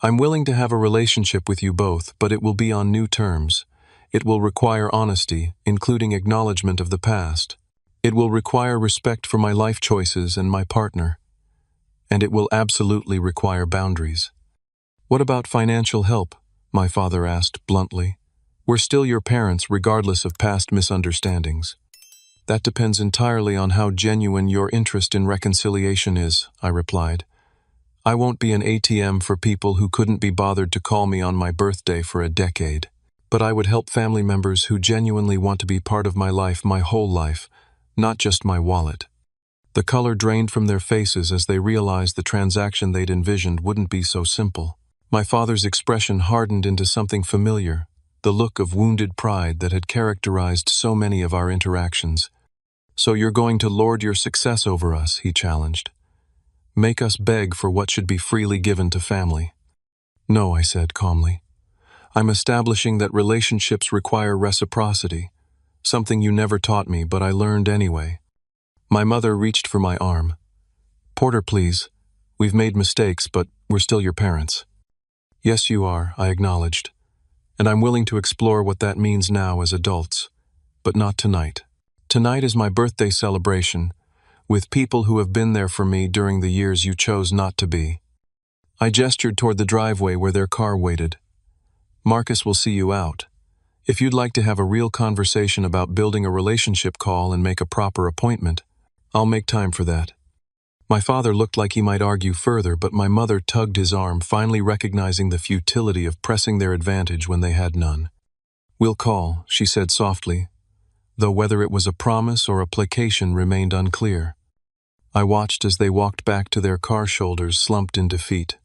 I'm willing to have a relationship with you both, but it will be on new terms. It will require honesty, including acknowledgement of the past. It will require respect for my life choices and my partner. And it will absolutely require boundaries. What about financial help? My father asked bluntly. We're still your parents regardless of past misunderstandings. That depends entirely on how genuine your interest in reconciliation is, I replied. I won't be an ATM for people who couldn't be bothered to call me on my birthday for a decade. But I would help family members who genuinely want to be part of my life, my whole life, not just my wallet. The color drained from their faces as they realized the transaction they'd envisioned wouldn't be so simple. My father's expression hardened into something familiar, the look of wounded pride that had characterized so many of our interactions. So you're going to lord your success over us, he challenged. Make us beg for what should be freely given to family. No, I said calmly. I'm establishing that relationships require reciprocity, something you never taught me, but I learned anyway. My mother reached for my arm. Porter, please. We've made mistakes, but we're still your parents. Yes, you are, I acknowledged. And I'm willing to explore what that means now as adults. But not tonight. Tonight is my birthday celebration, with people who have been there for me during the years you chose not to be. I gestured toward the driveway where their car waited. Marcus will see you out. If you'd like to have a real conversation about building a relationship, call and make a proper appointment. I'll make time for that. My father looked like he might argue further, but my mother tugged his arm, finally recognizing the futility of pressing their advantage when they had none. We'll call, she said softly, though whether it was a promise or a placation remained unclear. I watched as they walked back to their car, shoulders slumped in defeat.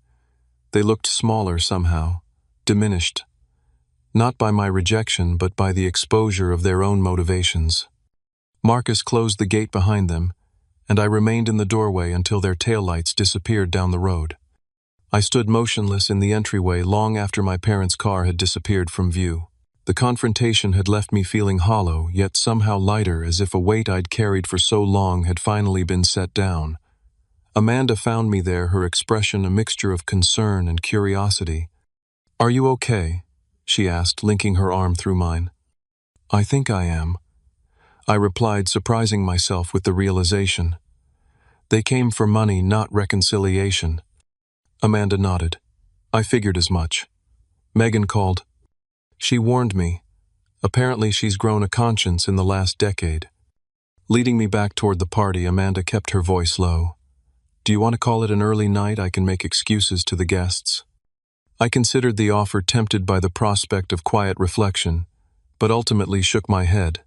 They looked smaller somehow, diminished, not by my rejection but by the exposure of their own motivations. Marcus closed the gate behind them, and I remained in the doorway until their taillights disappeared down the road. I stood motionless in the entryway long after my parents' car had disappeared from view. The confrontation had left me feeling hollow, yet somehow lighter, as if a weight I'd carried for so long had finally been set down. Amanda found me there, her expression a mixture of concern and curiosity. Are you okay? She asked, linking her arm through mine. I think I am. I replied, surprising myself with the realization. They came for money, not reconciliation. Amanda nodded. I figured as much. Megan called. She warned me. Apparently she's grown a conscience in the last decade. Leading me back toward the party, Amanda kept her voice low. Do you want to call it an early night? I can make excuses to the guests. I considered the offer, tempted by the prospect of quiet reflection, but ultimately shook my head.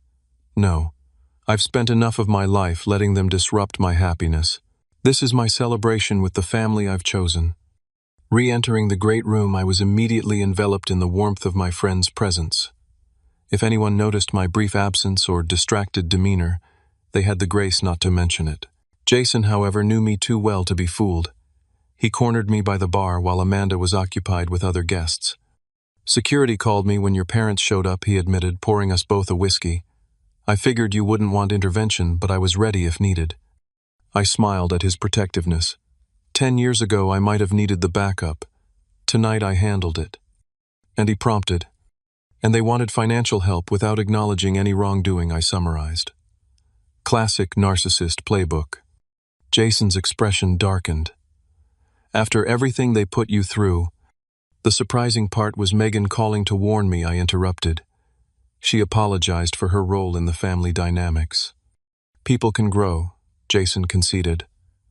No, I've spent enough of my life letting them disrupt my happiness. This is my celebration with the family I've chosen. Re-entering the great room, I was immediately enveloped in the warmth of my friends' presence. If anyone noticed my brief absence or distracted demeanor, they had the grace not to mention it. Jason, however, knew me too well to be fooled. He cornered me by the bar while Amanda was occupied with other guests. Security called me when your parents showed up, he admitted, pouring us both a whiskey. I figured you wouldn't want intervention, but I was ready if needed. I smiled at his protectiveness. 10 years ago, I might have needed the backup. Tonight, I handled it. And he prompted. And they wanted financial help without acknowledging any wrongdoing, I summarized. Classic narcissist playbook. Jason's expression darkened. After everything they put you through, the surprising part was Megan calling to warn me, I interrupted. She apologized for her role in the family dynamics. People can grow, Jason conceded,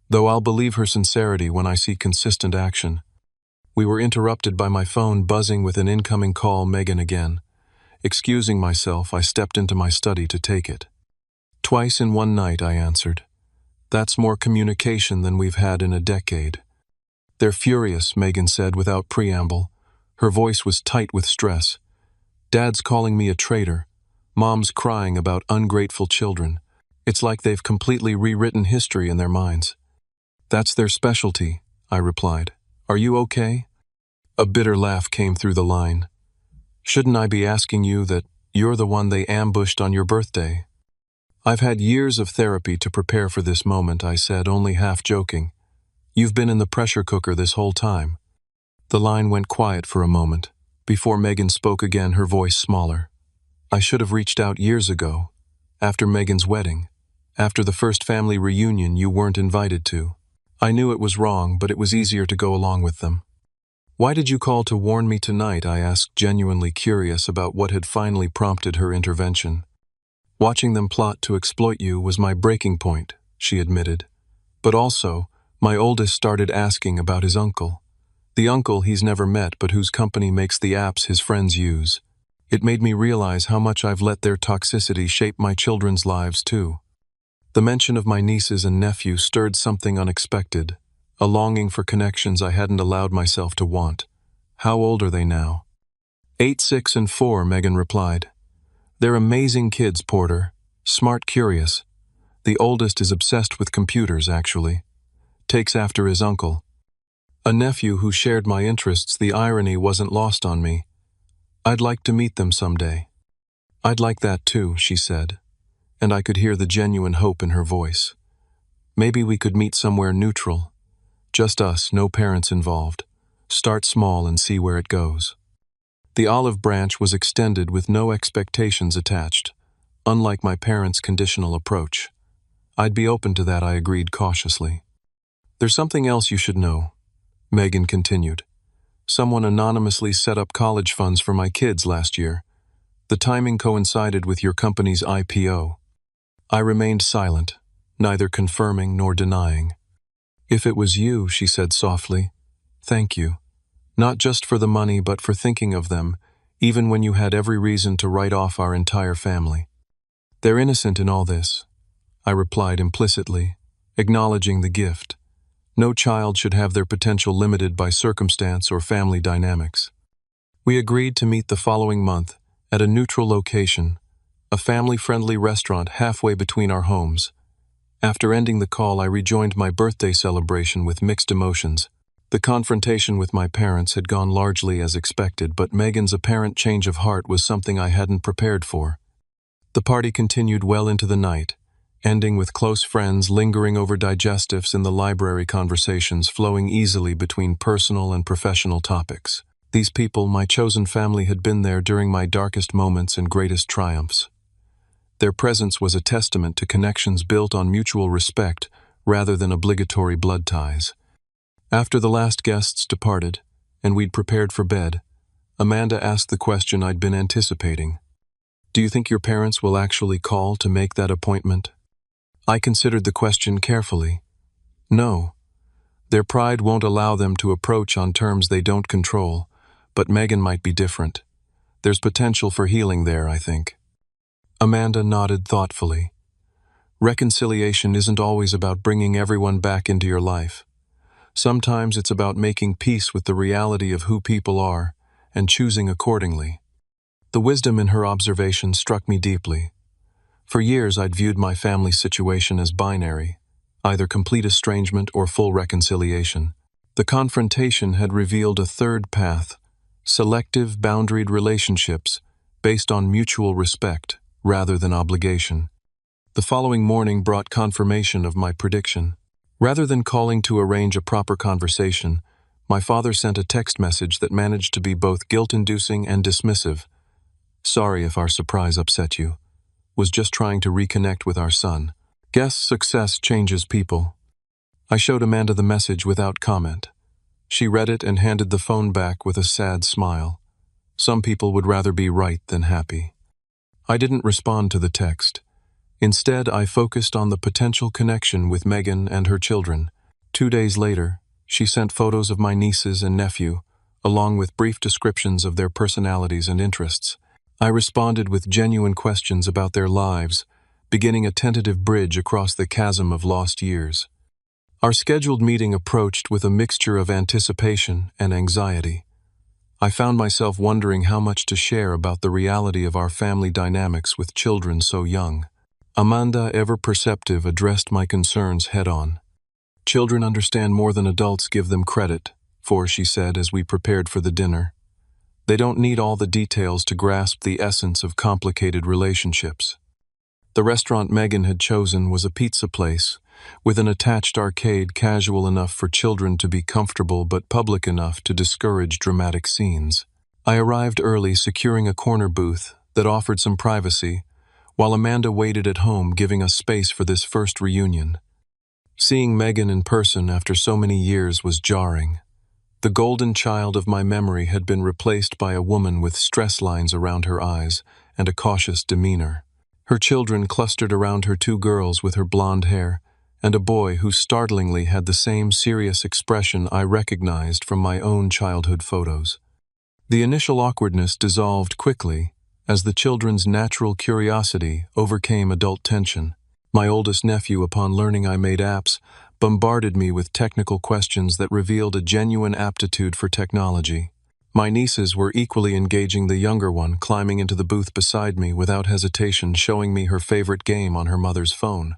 though I'll believe her sincerity when I see consistent action. We were interrupted by my phone buzzing with an incoming call. Megan again. Excusing myself, I stepped into my study to take it. Twice in one night, I answered. That's more communication than we've had in a decade. They're furious, Megan said without preamble. Her voice was tight with stress. Dad's calling me a traitor. Mom's crying about ungrateful children. It's like they've completely rewritten history in their minds. That's their specialty, I replied. Are you okay? A bitter laugh came through the line. Shouldn't I be asking you that you're the one they ambushed on your birthday? I've had years of therapy to prepare for this moment, I said, only half joking. You've been in the pressure cooker this whole time. The line went quiet for a moment, before Megan spoke again, her voice smaller. I should have reached out years ago, after Megan's wedding, After the first family reunion you weren't invited to. I knew it was wrong, but it was easier to go along with them. Why did you call to warn me tonight? I asked, genuinely curious about what had finally prompted her intervention. Watching them plot to exploit you was my breaking point, she admitted. But also, my oldest started asking about his uncle. The uncle he's never met but whose company makes the apps his friends use. It made me realize how much I've let their toxicity shape my children's lives too. The mention of my nieces and nephew stirred something unexpected, a longing for connections I hadn't allowed myself to want. How old are they now? 8, 6, and 4, Megan replied. They're amazing kids, Porter. Smart, curious. The oldest is obsessed with computers, actually. Takes after his uncle. A nephew who shared my interests. The irony wasn't lost on me. I'd like to meet them someday. I'd like that too, she said, and I could hear the genuine hope in her voice. Maybe we could meet somewhere neutral. Just us, no parents involved. Start small and see where it goes. The olive branch was extended with no expectations attached, unlike my parents' conditional approach. I'd be open to that, I agreed cautiously. There's something else you should know, Megan continued. Someone anonymously set up college funds for my kids last year. The timing coincided with your company's IPO. I remained silent, neither confirming nor denying. If it was you, she said softly, thank you. Not just for the money, but for thinking of them, even when you had every reason to write off our entire family. They're innocent in all this, I replied implicitly, acknowledging the gift. No child should have their potential limited by circumstance or family dynamics. We agreed to meet the following month at a neutral location, a family-friendly restaurant halfway between our homes. After ending the call, I rejoined my birthday celebration with mixed emotions. The confrontation with my parents had gone largely as expected, but Megan's apparent change of heart was something I hadn't prepared for. The party continued well into the night, ending with close friends lingering over digestives in the library, conversations flowing easily between personal and professional topics. These people, my chosen family, had been there during my darkest moments and greatest triumphs. Their presence was a testament to connections built on mutual respect rather than obligatory blood ties. After the last guests departed, and we'd prepared for bed, Amanda asked the question I'd been anticipating. Do you think your parents will actually call to make that appointment? I considered the question carefully. No. Their pride won't allow them to approach on terms they don't control, but Megan might be different. There's potential for healing there, I think. Amanda nodded thoughtfully. Reconciliation isn't always about bringing everyone back into your life. Sometimes it's about making peace with the reality of who people are and choosing accordingly. The wisdom in her observation struck me deeply. For years I'd viewed my family's situation as binary, either complete estrangement or full reconciliation. The confrontation had revealed a third path, selective, boundaried relationships based on mutual respect rather than obligation. The following morning brought confirmation of my prediction. Rather than calling to arrange a proper conversation, my father sent a text message that managed to be both guilt-inducing and dismissive. Sorry if our surprise upset you. Was just trying to reconnect with our son. Guess success changes people. I showed Amanda the message without comment. She read it and handed the phone back with a sad smile. Some people would rather be right than happy. I didn't respond to the text. Instead, I focused on the potential connection with Megan and her children. 2 days later, she sent photos of my nieces and nephew, along with brief descriptions of their personalities and interests. I responded with genuine questions about their lives, beginning a tentative bridge across the chasm of lost years. Our scheduled meeting approached with a mixture of anticipation and anxiety. I found myself wondering how much to share about the reality of our family dynamics with children so young. Amanda, ever perceptive, addressed my concerns head-on. Children understand more than adults give them credit for, she said as we prepared for the dinner. They don't need all the details to grasp the essence of complicated relationships. The restaurant Megan had chosen was a pizza place, with an attached arcade casual enough for children to be comfortable but public enough to discourage dramatic scenes. I arrived early, securing a corner booth that offered some privacy, while Amanda waited at home, giving us space for this first reunion. Seeing Megan in person after so many years was jarring. The golden child of my memory had been replaced by a woman with stress lines around her eyes and a cautious demeanor. Her children clustered around her two girls with her blonde hair, and a boy who startlingly had the same serious expression I recognized from my own childhood photos. The initial awkwardness dissolved quickly as the children's natural curiosity overcame adult tension. My oldest nephew, upon learning I made apps, bombarded me with technical questions that revealed a genuine aptitude for technology. My nieces were equally engaging, the younger one climbing into the booth beside me without hesitation, showing me her favorite game on her mother's phone.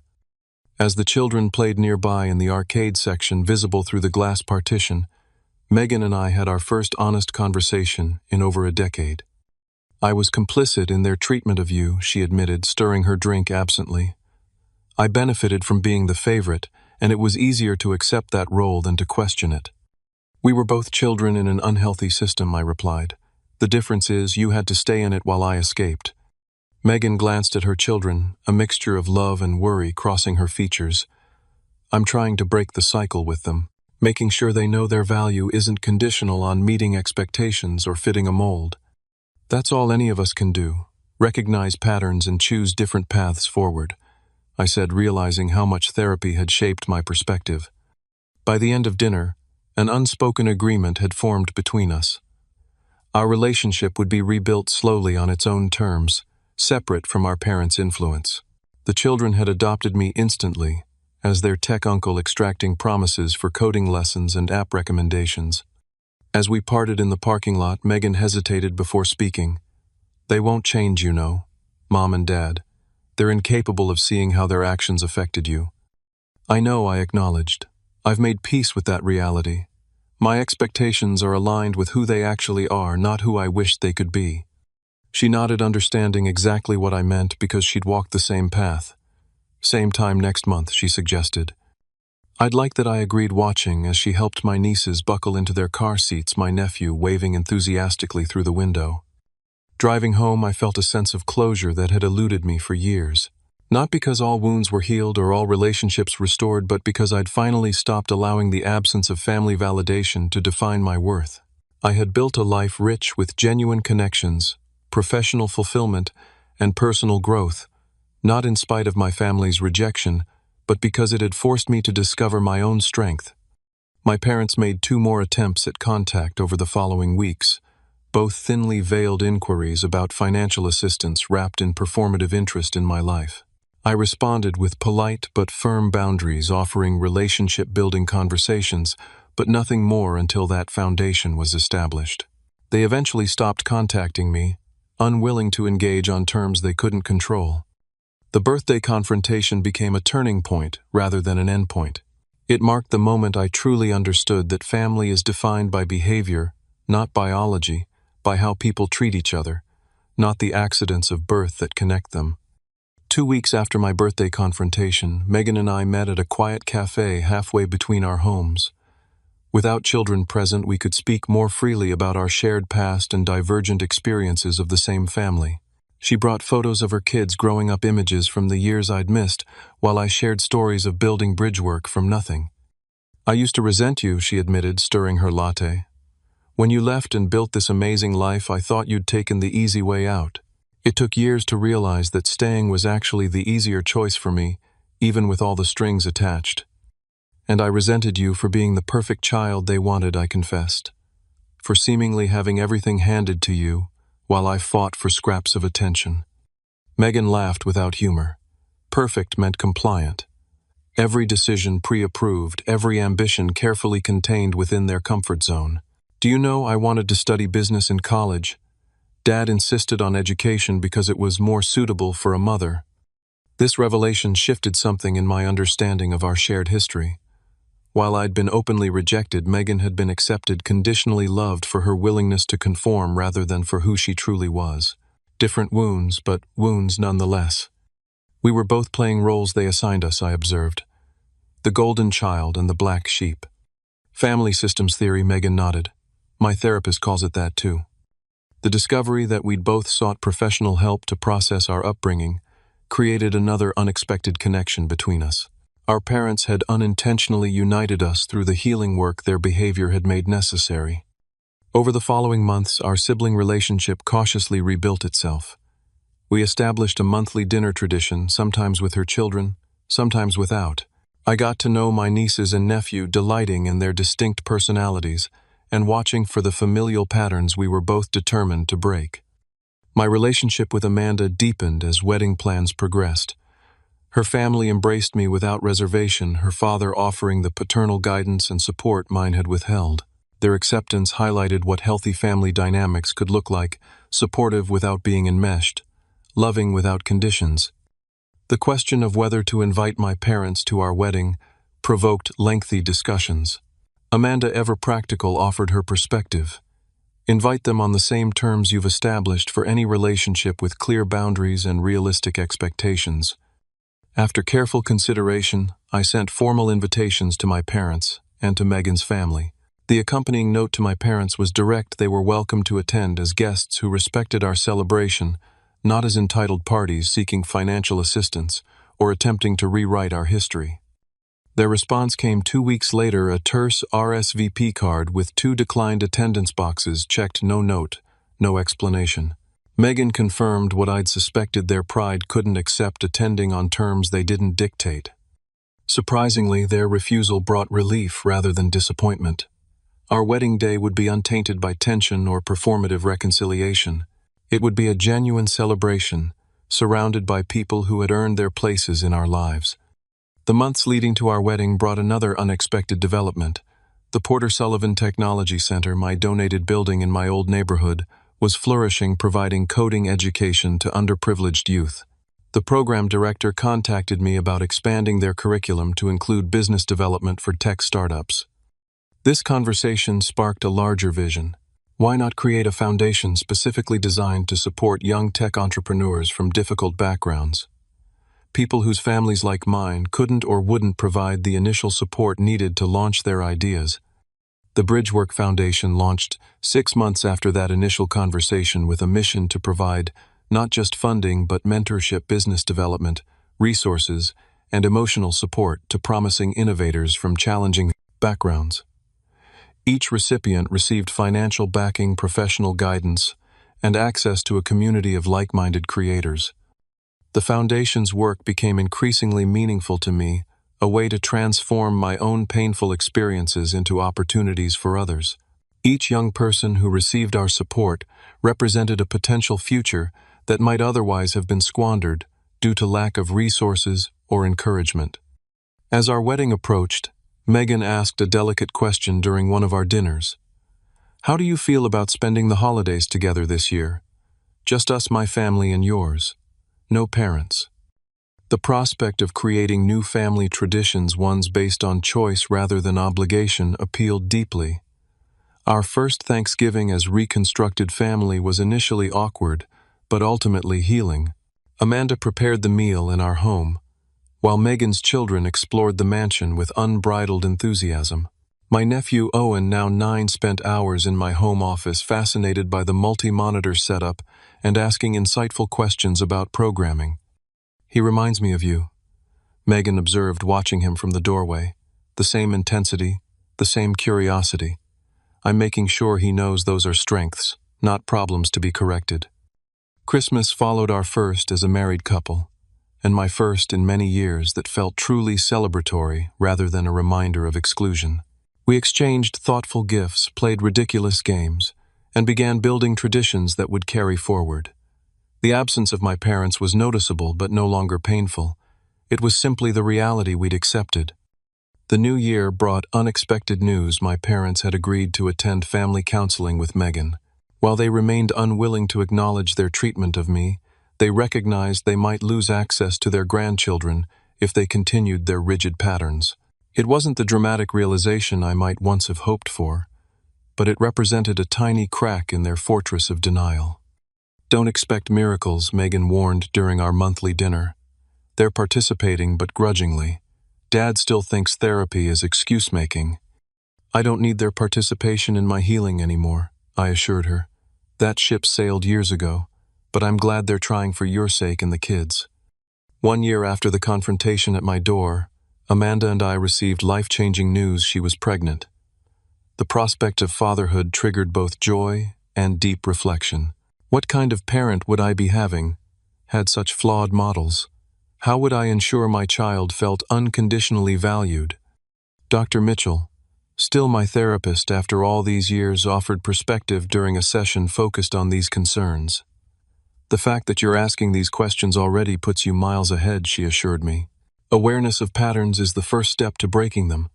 As the children played nearby in the arcade section visible through the glass partition, Megan and I had our first honest conversation in over a decade. "I was complicit in their treatment of you," she admitted, stirring her drink absently. "I benefited from being the favorite, and it was easier to accept that role than to question it." "We were both children in an unhealthy system," I replied. "The difference is you had to stay in it while I escaped." Megan glanced at her children, a mixture of love and worry crossing her features. "I'm trying to break the cycle with them, making sure they know their value isn't conditional on meeting expectations or fitting a mold. That's all any of us can do, recognize patterns and choose different paths forward," I said, realizing how much therapy had shaped my perspective. By the end of dinner, an unspoken agreement had formed between us. Our relationship would be rebuilt slowly on its own terms, separate from our parents' influence. The children had adopted me instantly, as their tech uncle, extracting promises for coding lessons and app recommendations. As we parted in the parking lot, Megan hesitated before speaking. "They won't change, you know, Mom and Dad. They're incapable of seeing how their actions affected you." "I know," I acknowledged. "I've made peace with that reality. My expectations are aligned with who they actually are, not who I wished they could be." She nodded, understanding exactly what I meant because she'd walked the same path. "Same time next month," she suggested. I'd like that, I agreed, watching as she helped my nieces buckle into their car seats, my nephew waving enthusiastically through the window. Driving home, I felt a sense of closure that had eluded me for years. Not because all wounds were healed or all relationships restored, but because I'd finally stopped allowing the absence of family validation to define my worth. I had built a life rich with genuine connections, professional fulfillment, and personal growth, not in spite of my family's rejection, but because it had forced me to discover my own strength. My parents made 2 more attempts at contact over the following weeks, both thinly veiled inquiries about financial assistance wrapped in performative interest in my life. I responded with polite but firm boundaries, offering relationship-building conversations, but nothing more until that foundation was established. They eventually stopped contacting me, unwilling to engage on terms they couldn't control. The birthday confrontation became a turning point rather than an endpoint. It marked the moment I truly understood that family is defined by behavior, not biology, by how people treat each other, not the accidents of birth that connect them. 2 weeks after my birthday confrontation, Megan and I met at a quiet cafe halfway between our homes. Without children present, we could speak more freely about our shared past and divergent experiences of the same family. She brought photos of her kids growing up, images from the years I'd missed, while I shared stories of building bridge work from nothing. "I used to resent you," she admitted, stirring her latte. "When you left and built this amazing life, I thought you'd taken the easy way out. It took years to realize that staying was actually the easier choice for me, even with all the strings attached. And I resented you for being the perfect child they wanted," I confessed. "For seemingly having everything handed to you, while I fought for scraps of attention." Megan laughed without humor. Perfect meant compliant. Every decision pre-approved, every ambition carefully contained within their comfort zone. "Do you know, I wanted to study business in college. Dad insisted on education because it was more suitable for a mother." This revelation shifted something in my understanding of our shared history. While I'd been openly rejected, Megan had been accepted, conditionally loved for her willingness to conform rather than for who she truly was. Different wounds, but wounds nonetheless. We were both playing roles they assigned us, I observed. The golden child and the black sheep. "Family systems theory," Megan nodded. "My therapist calls it that too. The discovery that we'd both sought professional help to process our upbringing, created another unexpected connection between us. Our parents had unintentionally united us through the healing work their behavior had made necessary. Over the following months, our sibling relationship cautiously rebuilt itself. We established a monthly dinner tradition, sometimes with her children, sometimes without. I got to know my nieces and nephew, delighting in their distinct personalities and watching for the familial patterns we were both determined to break. My relationship with Amanda deepened as wedding plans progressed. Her family embraced me without reservation, her father offering the paternal guidance and support mine had withheld. Their acceptance highlighted what healthy family dynamics could look like, supportive without being enmeshed, loving without conditions. The question of whether to invite my parents to our wedding provoked lengthy discussions. Amanda, ever practical, offered her perspective. Invite them on the same terms you've established for any relationship, with clear boundaries and realistic expectations. After careful consideration, I sent formal invitations to my parents and to Megan's family. The accompanying note to my parents was direct. They were welcome to attend as guests who respected our celebration, not as entitled parties seeking financial assistance or attempting to rewrite our history. Their response came 2 weeks later, a terse RSVP card with 2 declined attendance boxes checked, no note, no explanation. Megan confirmed what I'd suspected: their pride couldn't accept attending on terms they didn't dictate. Surprisingly, their refusal brought relief rather than disappointment. Our wedding day would be untainted by tension or performative reconciliation. It would be a genuine celebration, surrounded by people who had earned their places in our lives. The months leading to our wedding brought another unexpected development. The Porter Sullivan Technology Center, my donated building in my old neighborhood, was flourishing, providing coding education to underprivileged youth. The program director contacted me about expanding their curriculum to include business development for tech startups. This conversation sparked a larger vision. Why not create a foundation specifically designed to support young tech entrepreneurs from difficult backgrounds? People whose families, like mine, couldn't or wouldn't provide the initial support needed to launch their ideas. The Bridgework Foundation launched 6 months after that initial conversation, with a mission to provide not just funding but mentorship, business development, resources, and emotional support to promising innovators from challenging backgrounds. Each recipient received financial backing, professional guidance, and access to a community of like-minded creators. The foundation's work became increasingly meaningful to me, a way to transform my own painful experiences into opportunities for others. Each young person who received our support represented a potential future that might otherwise have been squandered due to lack of resources or encouragement. As our wedding approached, Megan asked a delicate question during one of our dinners. "How do you feel about spending the holidays together this year? Just us, my family, and yours. No parents." The prospect of creating new family traditions, ones based on choice rather than obligation, appealed deeply. Our first Thanksgiving as reconstructed family was initially awkward, but ultimately healing. Amanda prepared the meal in our home, while Megan's children explored the mansion with unbridled enthusiasm. My nephew Owen, now 9, spent hours in my home office, fascinated by the multi-monitor setup and asking insightful questions about programming. "He reminds me of you," Megan observed, watching him from the doorway. "The same intensity, the same curiosity. I'm making sure he knows those are strengths, not problems to be corrected." Christmas followed our first as a married couple, and my first in many years that felt truly celebratory rather than a reminder of exclusion. We exchanged thoughtful gifts, played ridiculous games, and began building traditions that would carry forward. The absence of my parents was noticeable but no longer painful. It was simply the reality we'd accepted. The new year brought unexpected news. My parents had agreed to attend family counseling with Megan. While they remained unwilling to acknowledge their treatment of me, they recognized they might lose access to their grandchildren if they continued their rigid patterns. It wasn't the dramatic realization I might once have hoped for, but it represented a tiny crack in their fortress of denial. "Don't expect miracles," Megan warned during our monthly dinner. "They're participating, but grudgingly. Dad still thinks therapy is excuse-making." "I don't need their participation in my healing anymore," I assured her. "That ship sailed years ago, but I'm glad they're trying for your sake and the kids." 1 year after the confrontation at my door, Amanda and I received life-changing news she was pregnant. The prospect of fatherhood triggered both joy and deep reflection. What kind of parent would I be having, had such flawed models? How would I ensure my child felt unconditionally valued? Dr. Mitchell, still my therapist after all these years, offered perspective during a session focused on these concerns. The fact that you're asking these questions already puts you miles ahead, she assured me. Awareness of patterns is the first step to breaking them.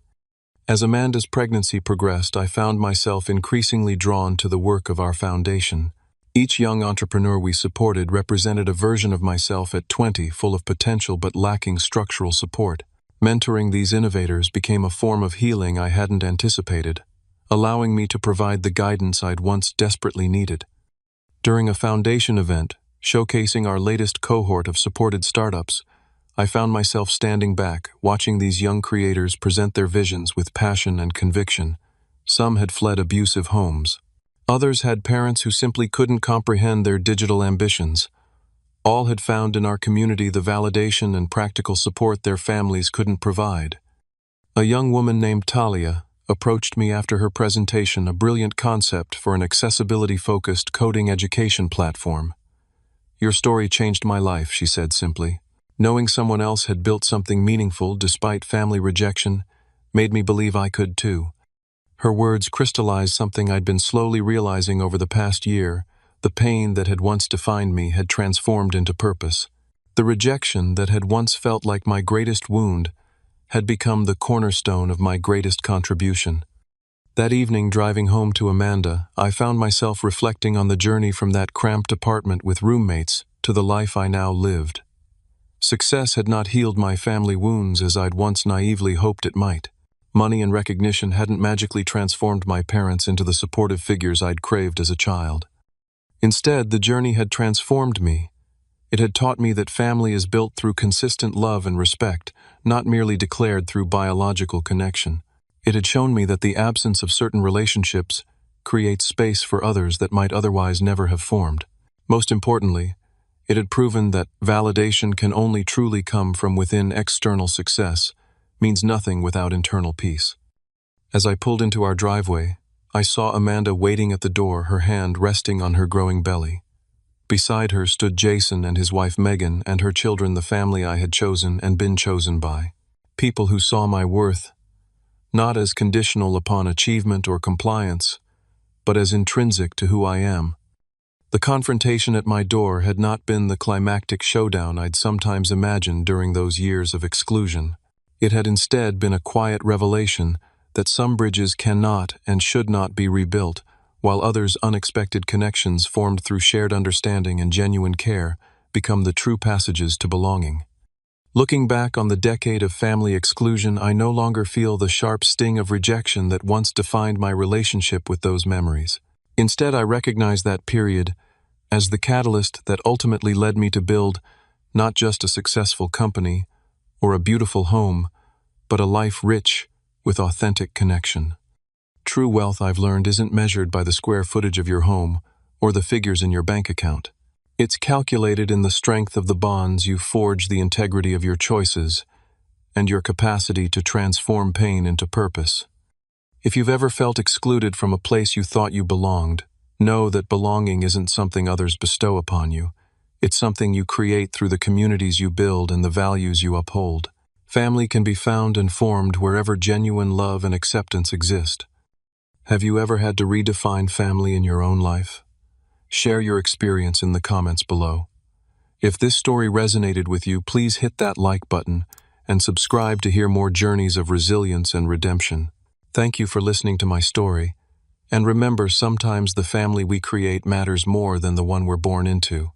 As Amanda's pregnancy progressed, I found myself increasingly drawn to the work of our foundation. Each young entrepreneur we supported represented a version of myself at 20, full of potential but lacking structural support. Mentoring these innovators became a form of healing I hadn't anticipated, allowing me to provide the guidance I'd once desperately needed. During a foundation event, showcasing our latest cohort of supported startups, I found myself standing back, watching these young creators present their visions with passion and conviction. Some had fled abusive homes. Others had parents who simply couldn't comprehend their digital ambitions. All had found in our community the validation and practical support their families couldn't provide. A young woman named Talia approached me after her presentation, a brilliant concept for an accessibility-focused coding education platform. "Your story changed my life," she said simply. "Knowing someone else had built something meaningful despite family rejection made me believe I could too." Her words crystallized something I'd been slowly realizing over the past year. The pain that had once defined me had transformed into purpose. The rejection that had once felt like my greatest wound had become the cornerstone of my greatest contribution. That evening, driving home to Amanda, I found myself reflecting on the journey from that cramped apartment with roommates to the life I now lived. Success had not healed my family wounds as I'd once naively hoped it might. Money and recognition hadn't magically transformed my parents into the supportive figures I'd craved as a child. Instead, the journey had transformed me. It had taught me that family is built through consistent love and respect, not merely declared through biological connection. It had shown me that the absence of certain relationships creates space for others that might otherwise never have formed. Most importantly, it had proven that validation can only truly come from within. External success means nothing without internal peace. As I pulled into our driveway, I saw Amanda waiting at the door, her hand resting on her growing belly. Beside her stood Jason and his wife Megan and her children, the family I had chosen and been chosen by. People who saw my worth, not as conditional upon achievement or compliance, but as intrinsic to who I am. The confrontation at my door had not been the climactic showdown I'd sometimes imagined during those years of exclusion. It had instead been a quiet revelation that some bridges cannot and should not be rebuilt, while others' unexpected connections formed through shared understanding and genuine care become the true passages to belonging. Looking back on the decade of family exclusion, I no longer feel the sharp sting of rejection that once defined my relationship with those memories. Instead, I recognize that period as the catalyst that ultimately led me to build not just a successful company or a beautiful home, but a life rich with authentic connection. True wealth, I've learned, isn't measured by the square footage of your home or the figures in your bank account. It's calculated in the strength of the bonds you forge, the integrity of your choices, and your capacity to transform pain into purpose. If you've ever felt excluded from a place you thought you belonged, know that belonging isn't something others bestow upon you. It's something you create through the communities you build and the values you uphold. Family can be found and formed wherever genuine love and acceptance exist. Have you ever had to redefine family in your own life? Share your experience in the comments below. If this story resonated with you, please hit that like button and subscribe to hear more journeys of resilience and redemption. Thank you for listening to my story. And remember, sometimes the family we create matters more than the one we're born into.